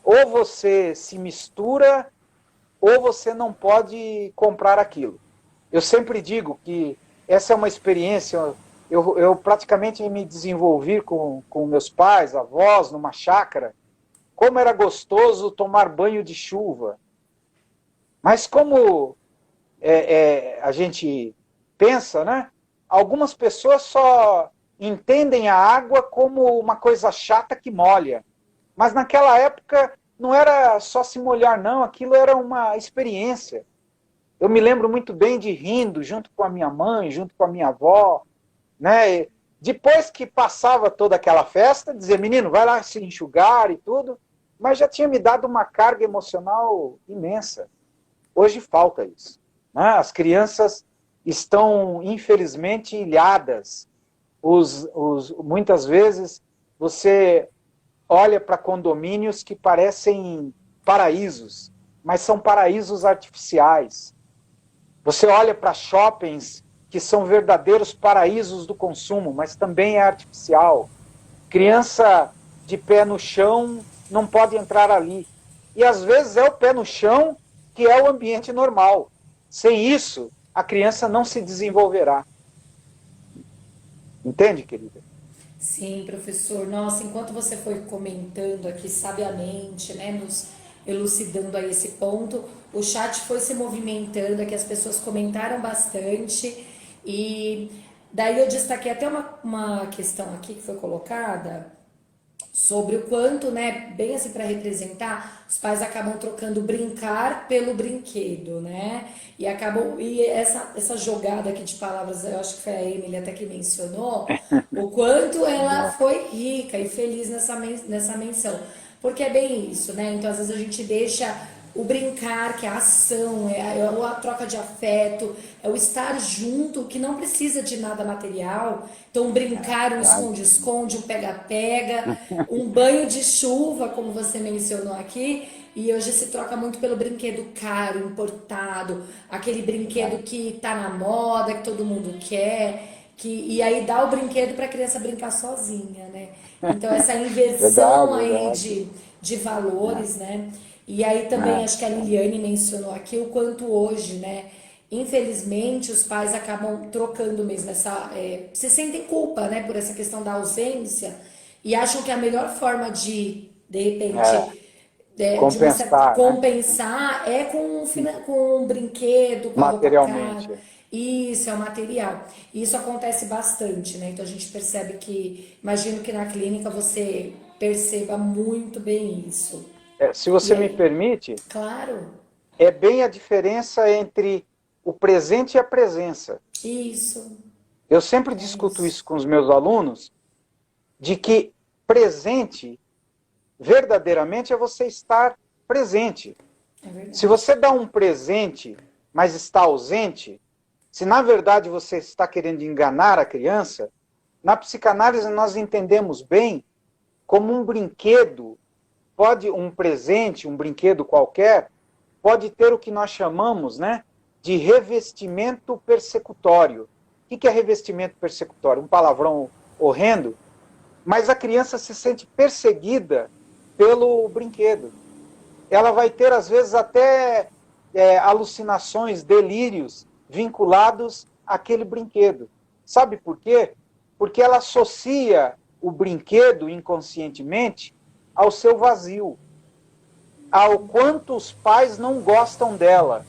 Ou você se mistura, ou você não pode comprar aquilo. Eu sempre digo que essa é uma experiência. Eu praticamente me desenvolvi com meus pais, avós, numa chácara. Como era gostoso tomar banho de chuva. Mas como a gente pensa, né? Algumas pessoas só entendem a água como uma coisa chata que molha. Mas naquela época não era só se molhar, não. Aquilo era uma experiência. Eu me lembro muito bem de rindo junto com a minha mãe, junto com a minha avó, né? Depois que passava toda aquela festa, dizer, menino, vai lá se enxugar e tudo, mas já tinha me dado uma carga emocional imensa. Hoje falta isso, né? As crianças estão, infelizmente, ilhadas. Muitas vezes você olha para condomínios que parecem paraísos, mas são paraísos artificiais. Você olha para shoppings que são verdadeiros paraísos do consumo, mas também é artificial. Criança de pé no chão não pode entrar ali. E às vezes é o pé no chão que é o ambiente normal. Sem isso, a criança não se desenvolverá. Entende, querida? Sim, professor. Nossa, enquanto você foi comentando aqui sabiamente, né, nos elucidando a esse ponto, o chat foi se movimentando, aqui as pessoas comentaram bastante e daí eu destaquei até uma questão aqui que foi colocada sobre o quanto, né, bem assim para representar, os pais acabam trocando brincar pelo brinquedo, né? E acabam e essa jogada aqui de palavras, eu acho que foi a Emily até que mencionou, o quanto ela foi rica e feliz nessa menção. Porque é bem isso, né? Então às vezes a gente deixa o brincar, que é a ação, a troca de afeto, é o estar junto, que não precisa de nada material. Então, brincar, um esconde-esconde, um pega-pega, um banho de chuva, como você mencionou aqui. E hoje se troca muito pelo brinquedo caro, importado, aquele brinquedo que tá na moda, que todo mundo quer. E aí dá o brinquedo para a criança brincar sozinha, né? Então, essa inversão Verdade, aí verdade. de valores, né? E aí também acho que a Liliane mencionou aqui o quanto hoje, né? Infelizmente os pais acabam trocando mesmo se sentem culpa, né, por essa questão da ausência e acham que a melhor forma de É, repente, de uma certa compensar, né? compensar é com um brinquedo, com a roupa cara. Materialmente. Isso é o material. E isso acontece bastante, né? Então a gente percebe que, imagino que na clínica você perceba muito bem isso. Se E você me aí, permite, claro, é bem a diferença entre o presente e a presença. isso, Eu sempre é discuto isso. isso com os meus alunos, de que presente, verdadeiramente, é você estar presente. É Se verdade. você dá um presente, mas está ausente, se na verdade você está querendo enganar a criança, na psicanálise nós entendemos bem como um brinquedo, um presente, um brinquedo qualquer, pode ter o que nós chamamos, né, de revestimento persecutório. O que é revestimento persecutório? Um palavrão horrendo, mas a criança se sente perseguida pelo brinquedo. Ela vai ter, às vezes, até alucinações, delírios vinculados àquele brinquedo. Sabe por quê? Porque ela associa o brinquedo inconscientemente ao seu vazio, ao quanto os pais não gostam dela,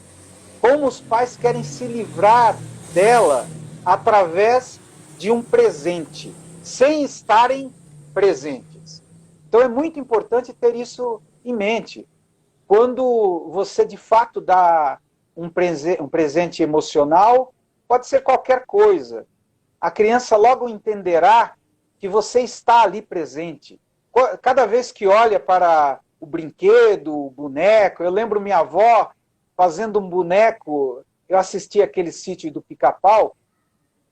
como os pais querem se livrar dela através de um presente, sem estarem presentes. Então é muito importante ter isso em mente. Quando você de fato dá um presente emocional, pode ser qualquer coisa. A criança logo entenderá que você está ali presente. Cada vez que olha para o brinquedo, o boneco, eu lembro minha avó fazendo um boneco, eu assisti aquele sítio do Pica-Pau,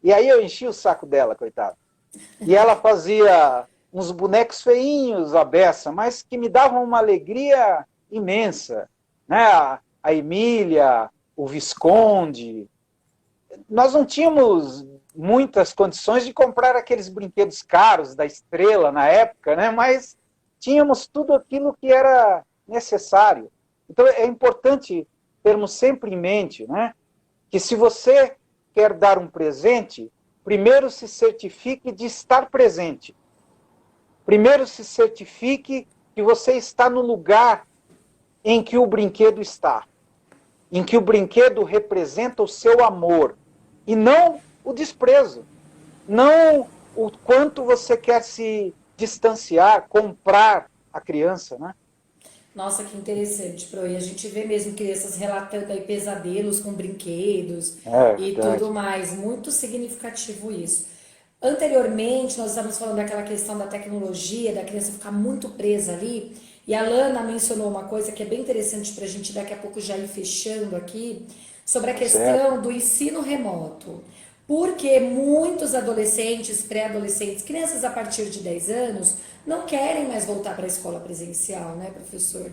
e aí eu enchi o saco dela, coitada. E ela fazia uns bonecos feinhos, a beça, mas que me davam uma alegria imensa. Né? A Emília, o Visconde. Nós não tínhamos muitas condições de comprar aqueles brinquedos caros da Estrela na época, né? Mas tínhamos tudo aquilo que era necessário. Então é importante termos sempre em mente, né, que se você quer dar um presente, primeiro se certifique de estar presente. Primeiro se certifique que você está no lugar em que o brinquedo está, em que o brinquedo representa o seu amor, e não o desprezo, não o quanto você quer se distanciar, comprar a criança, né? Nossa, que interessante, Pro. E a gente vê mesmo crianças relatando aí pesadelos com brinquedos É e tudo verdade. mais. Muito significativo isso. Anteriormente, nós estávamos falando daquela questão da tecnologia, da criança ficar muito presa ali. E a Lana mencionou uma coisa que é bem interessante para a gente daqui a pouco já ir fechando aqui, sobre a Tá certo. questão do ensino remoto. Porque muitos adolescentes, pré-adolescentes, crianças a partir de 10 anos, não querem mais voltar para a escola presencial, né, professor?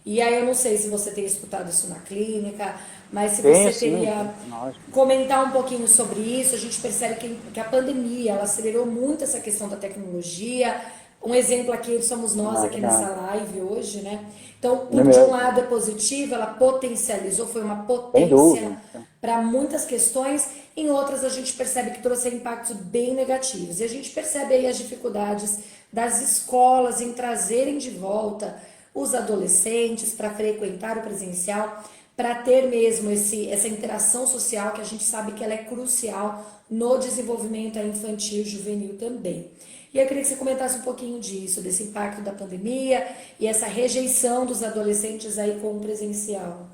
E aí eu não sei se você tem escutado isso na clínica, mas se Tenho você sim, teria lógico. comentar um pouquinho sobre isso, a gente percebe que a pandemia ela acelerou muito essa questão da tecnologia. Um exemplo aqui somos nós É aqui nessa verdade. live hoje, né? Então, É de um mesmo, lado é positivo, ela potencializou, foi uma sem potência dúvida. para muitas questões, em outras a gente percebe que trouxe impactos bem negativos. E a gente percebe aí as dificuldades das escolas em trazerem de volta os adolescentes para frequentar o presencial, para ter mesmo essa interação social que a gente sabe que ela é crucial no desenvolvimento infantil e juvenil também. E eu queria que você comentasse um pouquinho disso, desse impacto da pandemia e essa rejeição dos adolescentes aí com o presencial.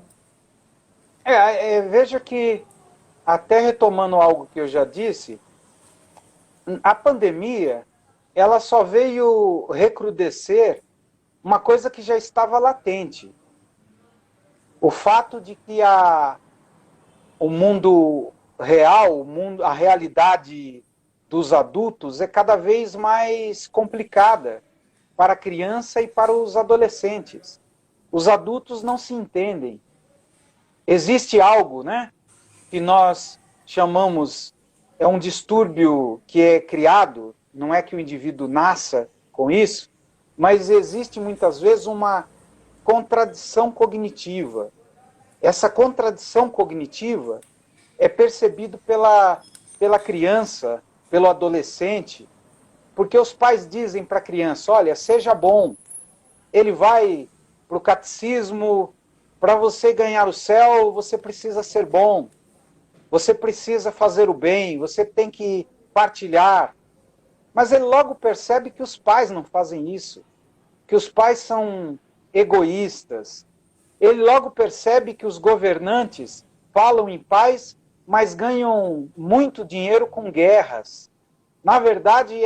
Veja que, até retomando algo que eu já disse, a pandemia ela só veio recrudescer uma coisa que já estava latente. O fato de que o mundo real, a realidade dos adultos é cada vez mais complicada para a criança e para os adolescentes. Os adultos não se entendem. Existe algo, né, que nós chamamos, é um distúrbio que é criado, não é que o indivíduo nasça com isso, mas existe muitas vezes uma contradição cognitiva. Essa contradição cognitiva é percebido pela criança, pelo adolescente, porque os pais dizem para a criança, olha, seja bom, ele vai para o catecismo, para você ganhar o céu, você precisa ser bom, você precisa fazer o bem, você tem que partilhar. Mas ele logo percebe que os pais não fazem isso, que os pais são egoístas. Ele logo percebe que os governantes falam em paz, mas ganham muito dinheiro com guerras. Na verdade,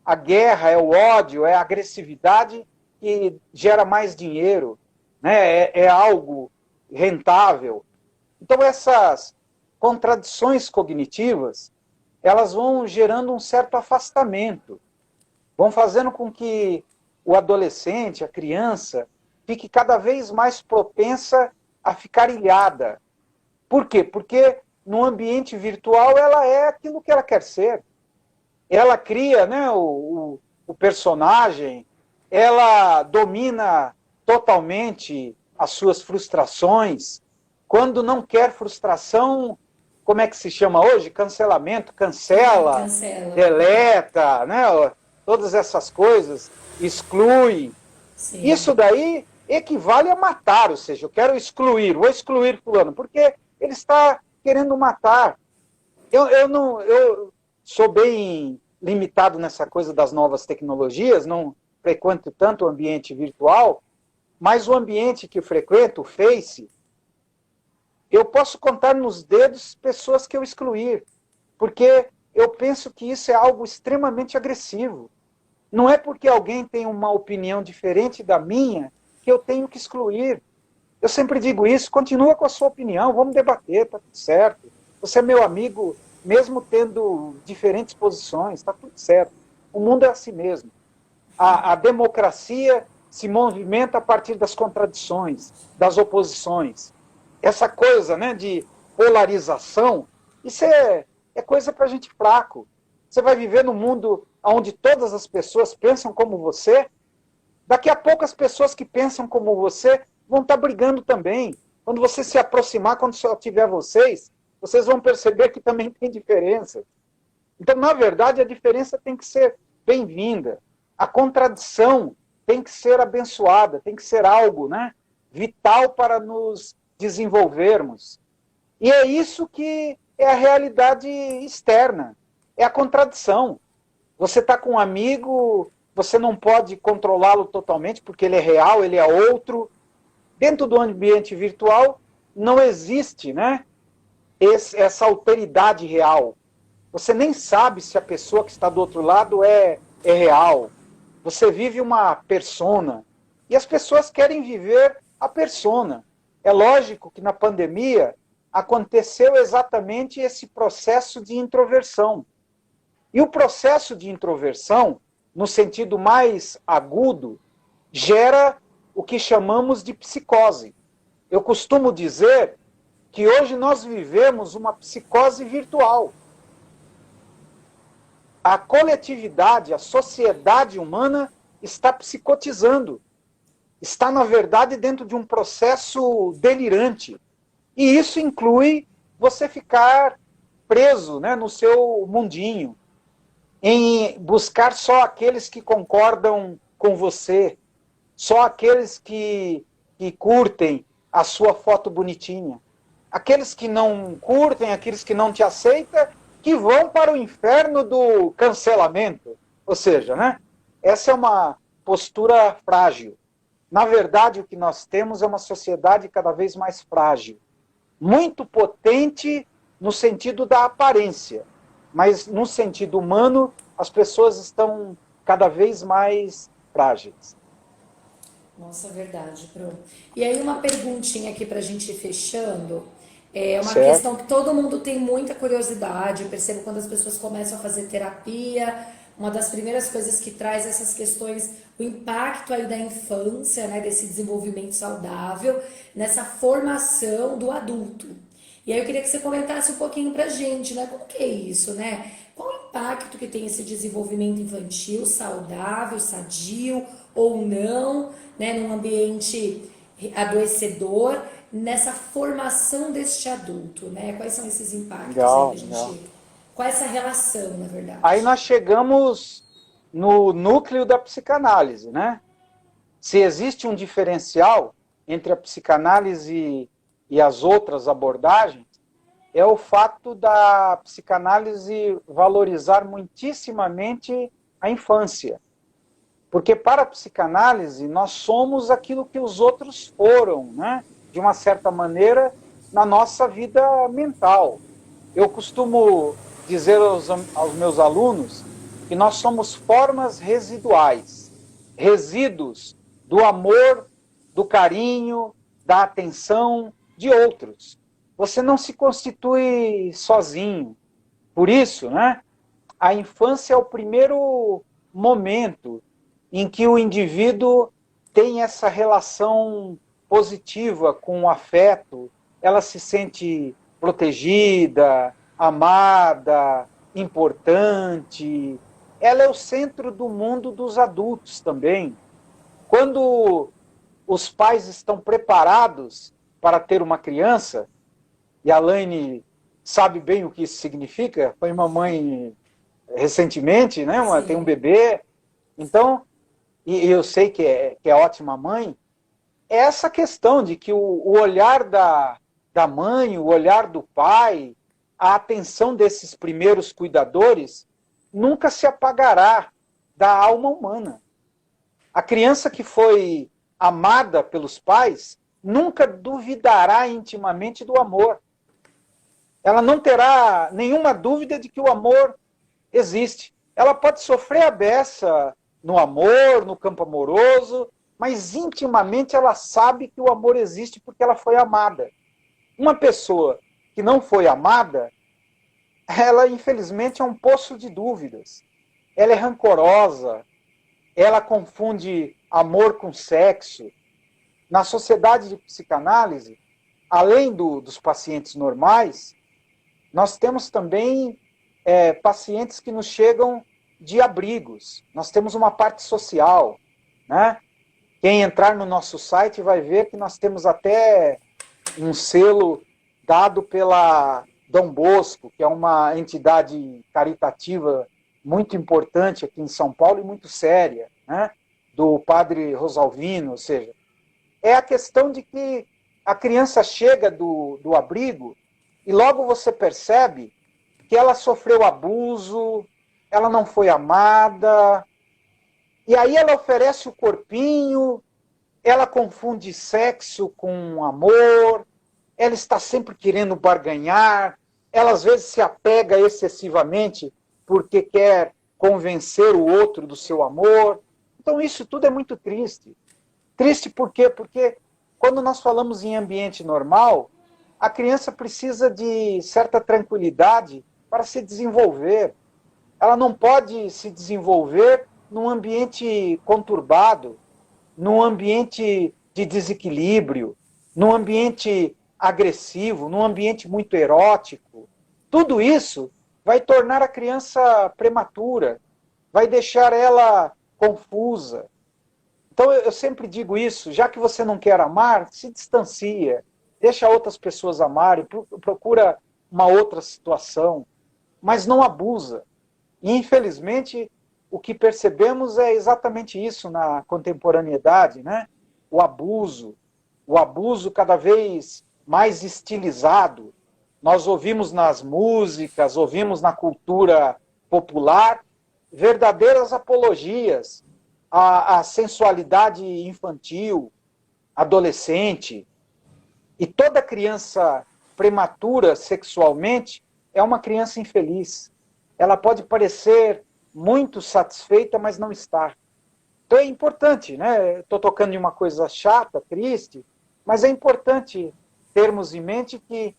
a guerra, é o ódio, é a agressividade que gera mais dinheiro, né? É algo rentável. Então, essas contradições cognitivas, elas vão gerando um certo afastamento, vão fazendo com que o adolescente, a criança, fique cada vez mais propensa a ficar ilhada. Por quê? Porque no ambiente virtual ela é aquilo que ela quer ser. Ela cria, né, o personagem, ela domina totalmente as suas frustrações. Quando não quer frustração, como é que se chama hoje? Cancelamento, cancela, Cancela. deleta, né? Todas essas coisas, exclui. Sim. Isso daí equivale a matar, ou seja, eu quero excluir, vou excluir fulano, porque ele está querendo matar. Eu sou bem limitado nessa coisa das novas tecnologias, não frequento tanto o ambiente virtual, mas o ambiente que eu frequento, o Face, eu posso contar nos dedos pessoas que eu excluir, porque eu penso que isso é algo extremamente agressivo. Não é porque alguém tem uma opinião diferente da minha que eu tenho que excluir. Eu sempre digo isso, continua com a sua opinião, vamos debater, tá tudo certo. Você é meu amigo, mesmo tendo diferentes posições, tá tudo certo. O mundo é assim mesmo. A democracia se movimenta a partir das contradições, das oposições. Essa coisa, né, de polarização, isso é coisa para gente fraco. Você vai viver num mundo onde todas as pessoas pensam como você, daqui a pouco as pessoas que pensam como você vão estar brigando também. Quando você se aproximar, quando só tiver vocês vão perceber que também tem diferença. Então, na verdade, a diferença tem que ser bem-vinda. A contradição tem que ser abençoada, tem que ser algo, né, vital para nos desenvolvermos. E é isso que é a realidade externa, é a contradição. Você está com um amigo, você não pode controlá-lo totalmente, porque ele é real, ele é outro. Dentro do ambiente virtual, não existe, né, essa alteridade real. Você nem sabe se a pessoa que está do outro lado é real. Você vive uma persona. E as pessoas querem viver a persona. É lógico que na pandemia aconteceu exatamente esse processo de introversão. E o processo de introversão, no sentido mais agudo, gera o que chamamos de psicose. Eu costumo dizer que hoje nós vivemos uma psicose virtual. A coletividade, a sociedade humana está psicotizando. Está, na verdade, dentro de um processo delirante. E isso inclui você ficar preso, né, no seu mundinho, em buscar só aqueles que concordam com você, só aqueles que curtem a sua foto bonitinha. Aqueles que não curtem, aqueles que não te aceitam, que vão para o inferno do cancelamento. Ou seja, né, essa é uma postura frágil. Na verdade, o que nós temos é uma sociedade cada vez mais frágil. Muito potente no sentido da aparência, mas no sentido humano, as pessoas estão cada vez mais frágeis. Nossa, verdade, Pro. E aí uma perguntinha aqui pra gente ir fechando. É uma Certo? questão que todo mundo tem muita curiosidade. Eu percebo quando as pessoas começam a fazer terapia, uma das primeiras coisas que traz essas questões, o impacto aí da infância, né, desse desenvolvimento saudável, nessa formação do adulto. E aí eu queria que você comentasse um pouquinho pra gente, né, como que é isso, né? Qual o impacto que tem esse desenvolvimento infantil saudável, sadio ou não, né, num ambiente adoecedor, nessa formação deste adulto, né? Quais são esses impactos aí Legal, pra legal. gente? Qual é essa relação, na Aí verdade? nós chegamos no núcleo da psicanálise, né? Se existe um diferencial entre a psicanálise e as outras abordagens, é o fato da psicanálise valorizar muitíssimamente a infância. Porque para a psicanálise, nós somos aquilo que os outros foram, né? De uma certa maneira, na nossa vida mental. Eu costumo dizer aos meus alunos que nós somos formas residuais, resíduos do amor, do carinho, da atenção de outros. Você não se constitui sozinho. Por isso, né, a infância é o primeiro momento em que o indivíduo tem essa relação positiva com o afeto, ela se sente protegida, amada, importante. Ela é o centro do mundo dos adultos também. Quando os pais estão preparados para ter uma criança, e a Laine sabe bem o que isso significa, foi mamãe recentemente, né? Tem um Sim. bebê, então, e eu sei que é ótima mãe, é essa questão de que o olhar da mãe, o olhar do pai, a atenção desses primeiros cuidadores nunca se apagará da alma humana. A criança que foi amada pelos pais nunca duvidará intimamente do amor. Ela não terá nenhuma dúvida de que o amor existe. Ela pode sofrer a beça no amor, no campo amoroso, mas intimamente ela sabe que o amor existe porque ela foi amada. Uma pessoa que não foi amada, ela infelizmente é um poço de dúvidas. Ela é rancorosa, ela confunde amor com sexo. Na sociedade de psicanálise, além dos pacientes normais, nós temos também pacientes que nos chegam de abrigos. Nós temos uma parte social, né? Quem entrar no nosso site vai ver que nós temos até um selo dado pela Dom Bosco, que é uma entidade caritativa muito importante aqui em São Paulo e muito séria, né? Do padre Rosalvino, ou seja, é a questão de que a criança chega do abrigo e logo você percebe que ela sofreu abuso, ela não foi amada, e aí ela oferece o corpinho, ela confunde sexo com amor, ela está sempre querendo barganhar, ela às vezes se apega excessivamente porque quer convencer o outro do seu amor. Então isso tudo é muito triste. Triste por quê? Porque quando nós falamos em ambiente normal, a criança precisa de certa tranquilidade para se desenvolver. Ela não pode se desenvolver num ambiente conturbado, num ambiente de desequilíbrio, num ambiente agressivo, num ambiente muito erótico. Tudo isso vai tornar a criança prematura, vai deixar ela confusa. Então eu sempre digo isso, já que você não quer amar, se distancia, deixa outras pessoas amarem, procura uma outra situação, mas não abusa. E, infelizmente, o que percebemos é exatamente isso na contemporaneidade, né? O abuso cada vez mais estilizado. Nós ouvimos nas músicas, ouvimos na cultura popular verdadeiras apologias à sensualidade infantil, adolescente. E toda criança prematura sexualmente é uma criança infeliz. Ela pode parecer muito satisfeita, mas não está. Então é importante, né? Estou tocando em uma coisa chata, triste, mas é importante termos em mente que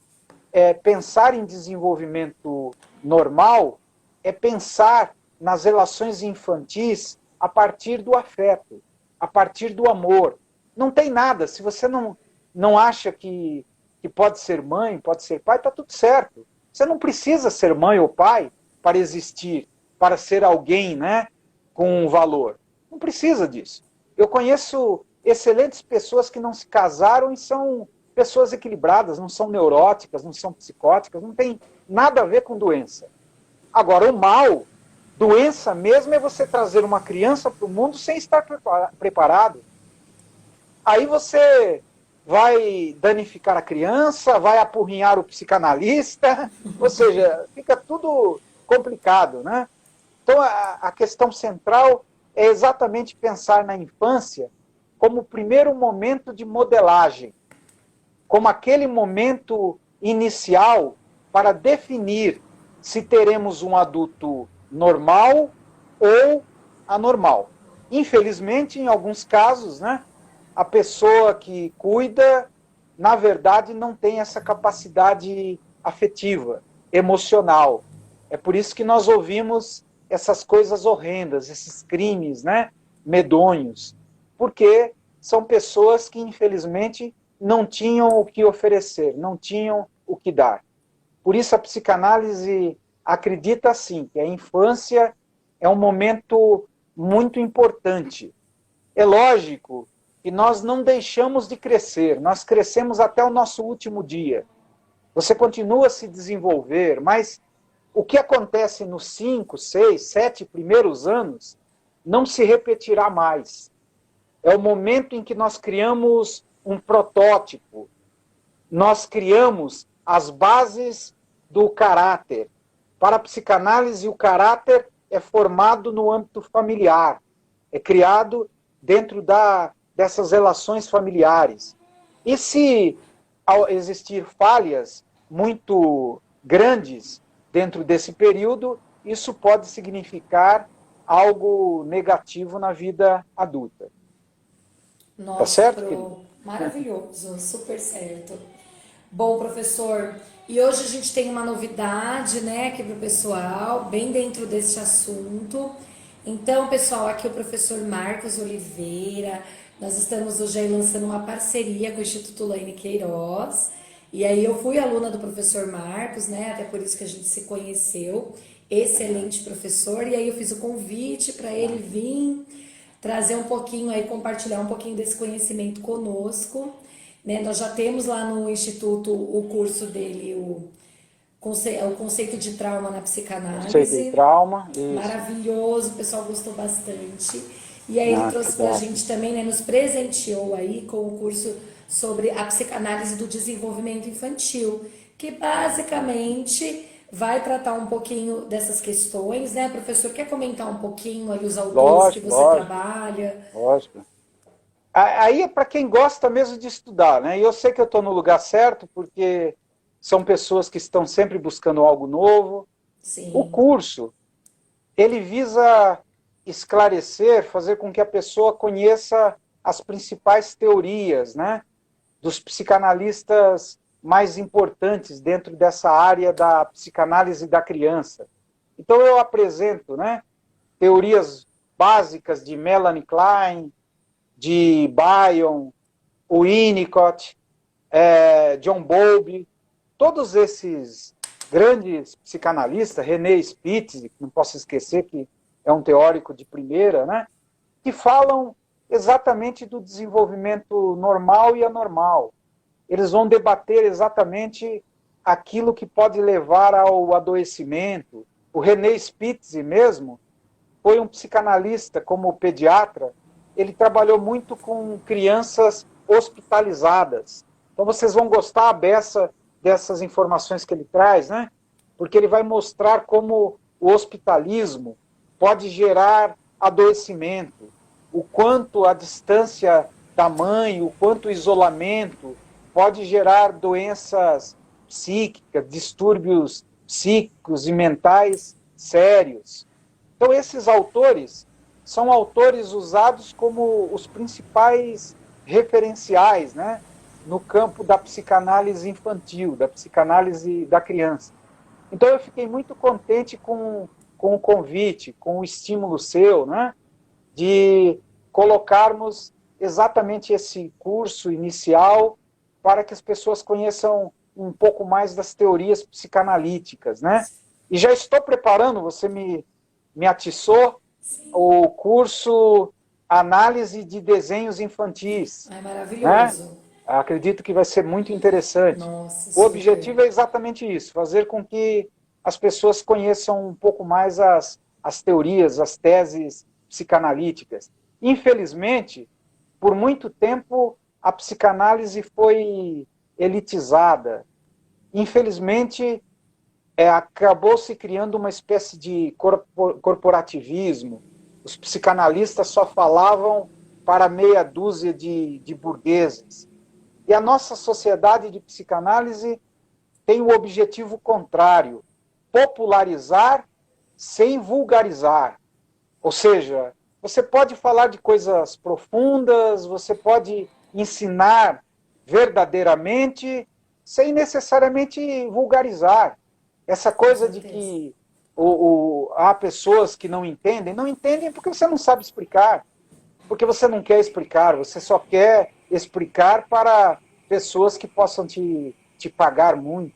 pensar em desenvolvimento normal é pensar nas relações infantis a partir do afeto, a partir do amor. Não tem nada, se você não acha que pode ser mãe, pode ser pai, está tudo certo. Você não precisa ser mãe ou pai para existir, para ser alguém, né, com valor. Não precisa disso. Eu conheço excelentes pessoas que não se casaram e são pessoas equilibradas, não são neuróticas, não são psicóticas, não tem nada a ver com doença. Agora, o mal, doença mesmo, é você trazer uma criança para o mundo sem estar preparado. Aí você vai danificar a criança, vai apurrinhar o psicanalista, ou seja, fica tudo complicado, né? Então, a questão central é exatamente pensar na infância como o primeiro momento de modelagem, como aquele momento inicial para definir se teremos um adulto normal ou anormal. Infelizmente, em alguns casos, né, a pessoa que cuida, na verdade, não tem essa capacidade afetiva, emocional. É por isso que nós ouvimos essas coisas horrendas, esses crimes, né, medonhos, porque são pessoas que, infelizmente, não tinham o que oferecer, não tinham o que dar. Por isso a psicanálise acredita, assim, que a infância é um momento muito importante. É lógico que nós não deixamos de crescer, nós crescemos até o nosso último dia. Você continua a se desenvolver, mas o que acontece nos 5, 6, 7 primeiros anos não se repetirá mais. É o momento em que nós criamos um protótipo, nós criamos as bases do caráter. Para a psicanálise, o caráter é formado no âmbito familiar, é criado dentro dessas relações familiares. E se ao existir falhas muito grandes dentro desse período, isso pode significar algo negativo na vida adulta. Nossa, Tá certo, querido? maravilhoso, super certo. Bom, professor, e hoje a gente tem uma novidade, né, aqui para o pessoal, bem dentro desse assunto. Então, pessoal, aqui é o professor Marcos Oliveira. Nós estamos hoje aí lançando uma parceria com o Instituto Laine Queiroz. E aí eu fui aluna do professor Marcos, né, até por isso que a gente se conheceu. excelente professor, e aí eu fiz o convite para ele vir trazer um pouquinho aí, compartilhar um pouquinho desse conhecimento conosco, né? Nós já temos lá no Instituto o curso dele, o conceito de trauma na Conceito de psicanálise, trauma, isso. maravilhoso, o pessoal gostou bastante. E aí ele Ah, que trouxe pra bom. gente também, né, nos presenteou aí com o curso sobre a psicanálise do desenvolvimento infantil, que basicamente vai tratar um pouquinho dessas questões, né? Professor, quer comentar um pouquinho ali os autores que Lógico, você lógico, trabalha? lógico. Aí é para quem gosta mesmo de estudar, né? E eu sei que eu estou no lugar certo, porque são pessoas que estão sempre buscando algo novo. O Sim, curso, ele visa esclarecer, fazer com que a pessoa conheça as principais teorias, né, dos psicanalistas mais importantes dentro dessa área da psicanálise da criança. Então eu apresento, né, teorias básicas de Melanie Klein, de Bion, Winnicott, John Bowlby, todos esses grandes psicanalistas, René Spitz, não posso esquecer que é um teórico de primeira, né, que falam exatamente do desenvolvimento normal e anormal. Eles vão debater exatamente aquilo que pode levar ao adoecimento. O René Spitz mesmo foi um psicanalista como pediatra, ele trabalhou muito com crianças hospitalizadas. Então vocês vão gostar dessas informações que ele traz, né? Porque ele vai mostrar como o hospitalismo pode gerar adoecimento, o quanto a distância da mãe, o quanto o isolamento pode gerar doenças psíquicas, distúrbios psíquicos e mentais sérios. Então, esses autores são autores usados como os principais referenciais, né, no campo da psicanálise infantil, da psicanálise da criança. Então, eu fiquei muito contente com o convite, com o estímulo seu, né, de colocarmos exatamente esse curso inicial para que as pessoas conheçam um pouco mais das teorias psicanalíticas, né? E já estou preparando, você me atiçou, sim. o curso Análise de Desenhos Infantis, Ai, né? maravilhoso. Acredito que vai ser muito interessante. Nossa, O super. objetivo é exatamente isso, fazer com que as pessoas conheçam um pouco mais as teorias, as teses psicanalíticas. Infelizmente, por muito tempo, a psicanálise foi elitizada. Infelizmente, acabou se criando uma espécie de corporativismo. Os psicanalistas só falavam para meia dúzia de burgueses. E a nossa sociedade de psicanálise tem o objetivo contrário: popularizar sem vulgarizar. Ou seja, você pode falar de coisas profundas, você pode ensinar verdadeiramente, sem necessariamente vulgarizar. Essa Com coisa de certeza. que há pessoas que não entendem, não entendem porque você não sabe explicar, porque você não quer explicar, você só quer explicar para pessoas que possam te pagar muito.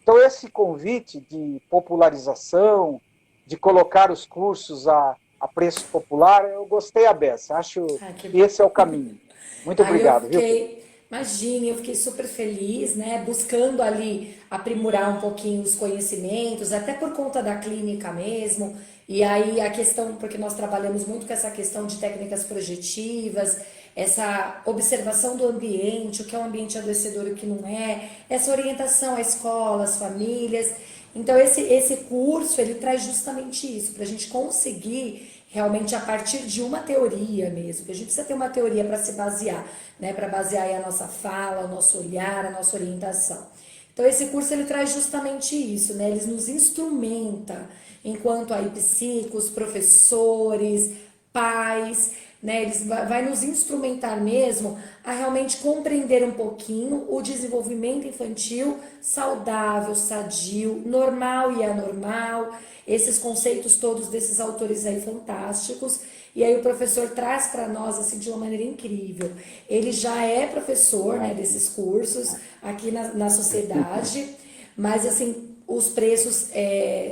Então, esse convite de popularização, de colocar os cursos a preço popular, eu gostei a beça. Acho Ah, que que bom. esse é o caminho. Muito Aí eu obrigado, viu, querido? fiquei, imagine, eu fiquei super feliz, né? Buscando ali aprimorar um pouquinho os conhecimentos, até por conta da clínica mesmo. E aí a questão, porque nós trabalhamos muito com essa questão de técnicas projetivas, essa observação do ambiente, o que é um ambiente adoecedor e o que não é, essa orientação à escola, às famílias. Então esse curso ele traz justamente isso, para a gente conseguir realmente a partir de uma teoria mesmo, que a gente precisa ter uma teoria para se basear, né, para basear aí a nossa fala, o nosso olhar, a nossa orientação. Então esse curso ele traz justamente isso, né? Ele nos instrumenta enquanto aí psicos, professores, pais, né? Eles vai nos instrumentar mesmo a realmente compreender um pouquinho o desenvolvimento infantil saudável, sadio, normal e anormal, esses conceitos todos desses autores aí fantásticos. E aí o professor traz para nós assim de uma maneira incrível. Ele já é professor, né, desses cursos aqui na sociedade, mas assim os preços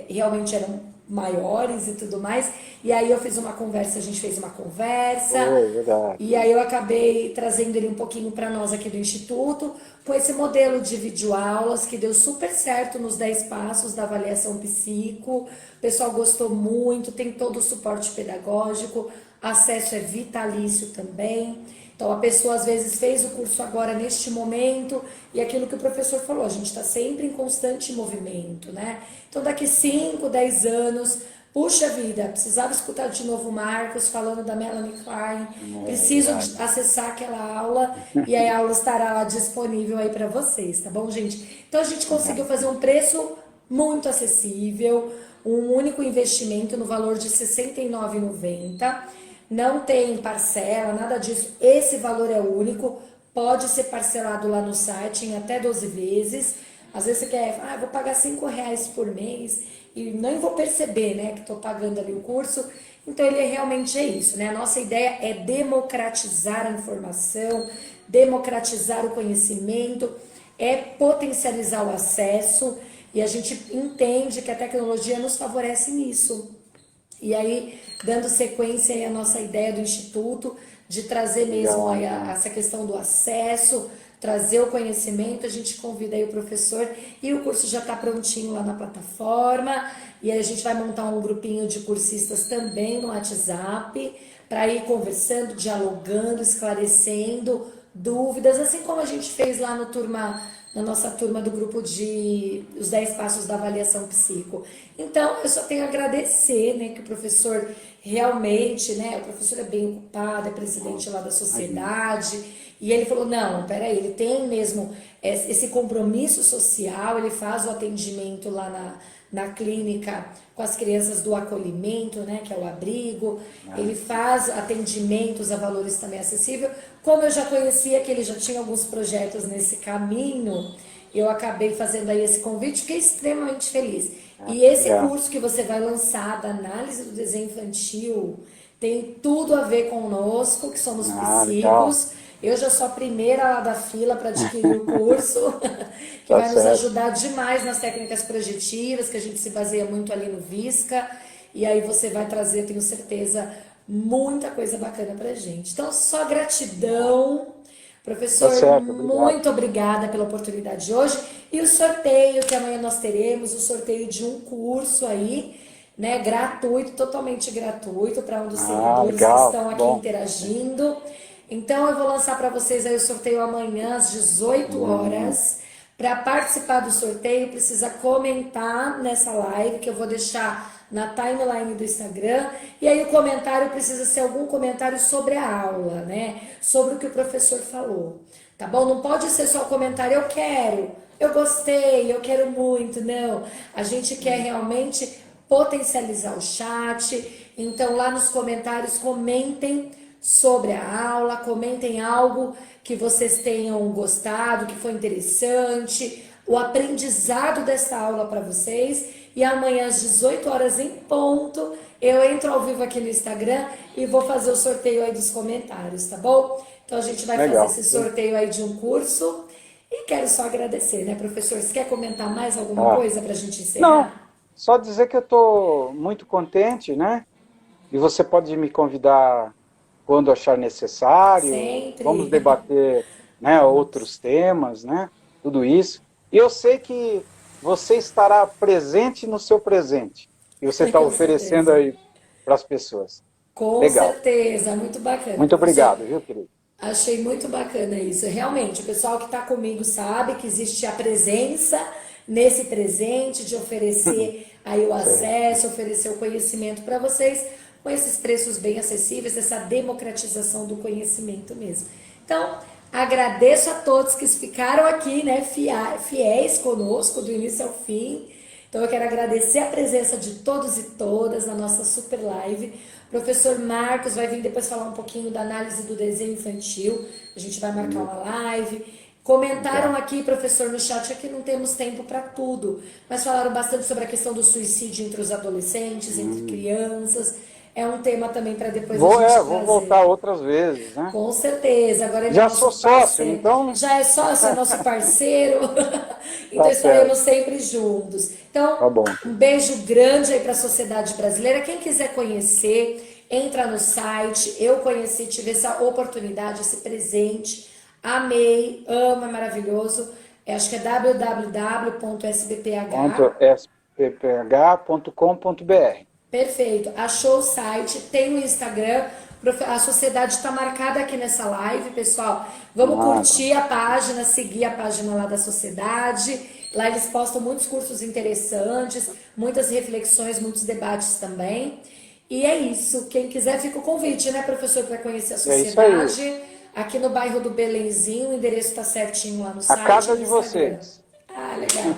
realmente eram maiores e tudo mais. E aí eu fiz uma conversa, a gente fez uma conversa. Foi, verdade. E aí eu acabei trazendo ele um pouquinho para nós aqui do Instituto, com esse modelo de videoaulas que deu super certo nos 10 passos da avaliação psico. O pessoal gostou muito, tem todo o suporte pedagógico, acesso é vitalício também. Então a pessoa às vezes fez o curso agora neste momento e aquilo que o professor falou, a gente está sempre em constante movimento, né? Então daqui 5, 10 anos, puxa vida, precisava escutar de novo o Marcos falando da Melanie Klein, preciso acessar aquela aula e a aula estará lá disponível aí para vocês, tá bom, gente? Então a gente conseguiu fazer um preço muito acessível, um único investimento no valor de R$ 69,90. Não tem parcela, nada disso. Esse valor é único, pode ser parcelado lá no site em até 12 vezes. Às vezes você quer, vou pagar R$ 5 por mês e nem vou perceber, né, que estou pagando ali o curso. Então ele realmente é isso, né? A nossa ideia é democratizar a informação, democratizar o conhecimento, é potencializar o acesso e a gente entende que a tecnologia nos favorece nisso. E aí, dando sequência aí à nossa ideia do Instituto, de trazer mesmo aí essa questão do acesso, trazer o conhecimento, a gente convida aí o professor e o curso já está prontinho lá na plataforma e aí a gente vai montar um grupinho de cursistas também no WhatsApp para ir conversando, dialogando, esclarecendo dúvidas, assim como a gente fez lá na nossa turma do grupo de os 10 passos da avaliação psico. Então, eu só tenho a agradecer, né, que o professor realmente, né, o professor é bem ocupado, é presidente lá da sociedade, e ele falou, não, peraí, ele tem mesmo esse compromisso social, ele faz o atendimento lá na clínica com as crianças do acolhimento, né, que é o abrigo, ele faz atendimentos a valores também acessíveis. Como eu já conhecia que ele já tinha alguns projetos nesse caminho, eu acabei fazendo aí esse convite, fiquei extremamente feliz. E esse curso que você vai lançar da análise do desenho infantil tem tudo a ver conosco, que somos psicólogos. Eu já sou a primeira lá da fila para adquirir o curso, que vai nos ajudar demais nas técnicas projetivas, que a gente se baseia muito ali no Visca, e aí você vai trazer, tenho certeza, muita coisa bacana pra gente. Então, só gratidão. Professor, muito obrigada pela oportunidade de hoje. E o sorteio que amanhã nós teremos, o sorteio de um curso aí, né, gratuito, totalmente gratuito, para um dos seguidores que estão aqui interagindo. Então, eu vou lançar para vocês aí o sorteio amanhã às 18 horas. Para participar do sorteio, precisa comentar nessa live, que eu vou deixar na timeline do Instagram. E aí o comentário precisa ser algum comentário sobre a aula, né? Sobre o que o professor falou. Tá bom? Não pode ser só o comentário, eu quero, eu gostei, eu quero muito. Não. A gente quer realmente potencializar o chat. Então, lá nos comentários, comentem sobre a aula, comentem algo que vocês tenham gostado, que foi interessante, o aprendizado dessa aula para vocês. E amanhã às 18 horas em ponto, eu entro ao vivo aqui no Instagram e vou fazer o sorteio aí dos comentários, tá bom? Então a gente vai fazer esse sorteio aí de um curso. E quero só agradecer, né, professor? Você quer comentar mais alguma coisa para a gente encerrar? Não, só dizer que eu estou muito contente, né? E você pode me convidar quando achar necessário. Sempre. Vamos debater, né, outros temas, né? Tudo isso. E eu sei que você estará presente no seu presente. E você está oferecendo aí para as pessoas. Com certeza, muito bacana. Muito obrigado, viu, querido? Achei muito bacana isso. Realmente, o pessoal que está comigo sabe que existe a presença nesse presente de oferecer aí o acesso, oferecer o conhecimento para vocês com esses preços bem acessíveis, essa democratização do conhecimento mesmo. Então, agradeço a todos que ficaram aqui, né, fiéis conosco do início ao fim. Então, eu quero agradecer a presença de todos e todas na nossa super live. O professor Marcos vai vir depois falar um pouquinho da análise do desenho infantil. A gente vai marcar uma live. Comentaram aqui, professor, no chat, que não temos tempo para tudo, mas falaram bastante sobre a questão do suicídio entre os adolescentes, entre crianças. é um tema também para depois a gente Vou trazer. voltar outras vezes, né? Com certeza. Agora ele é Já nosso sou sócio, parceiro. então Já é sócio, é nosso parceiro. Então tá estaremos certo. sempre juntos. Tá Então, bom. um beijo grande aí para a sociedade brasileira. Quem quiser conhecer, entra no site. Eu conheci, tive essa oportunidade, esse presente. Amei, amo, é maravilhoso. Acho que é www.sbph. .spph.com.br. Perfeito. Achou o site, tem o Instagram. A sociedade está marcada aqui nessa live, pessoal. Vamos Nada. curtir a página, seguir a página lá da sociedade. Lá eles postam muitos cursos interessantes, muitas reflexões, muitos debates também. E é isso. Quem quiser, fica o convite, né, professor, para conhecer a É isso aí. sociedade. Aqui no bairro do Belenzinho, o endereço está certinho lá no A site e casa no de Instagram. vocês. Ah, legal.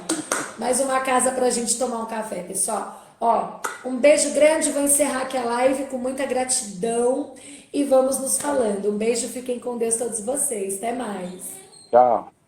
Mais uma casa pra gente tomar um café, pessoal. Ó, um beijo grande, vou encerrar aqui a live com muita gratidão e vamos nos falando. Um beijo, fiquem com Deus todos vocês. Até mais. Tchau.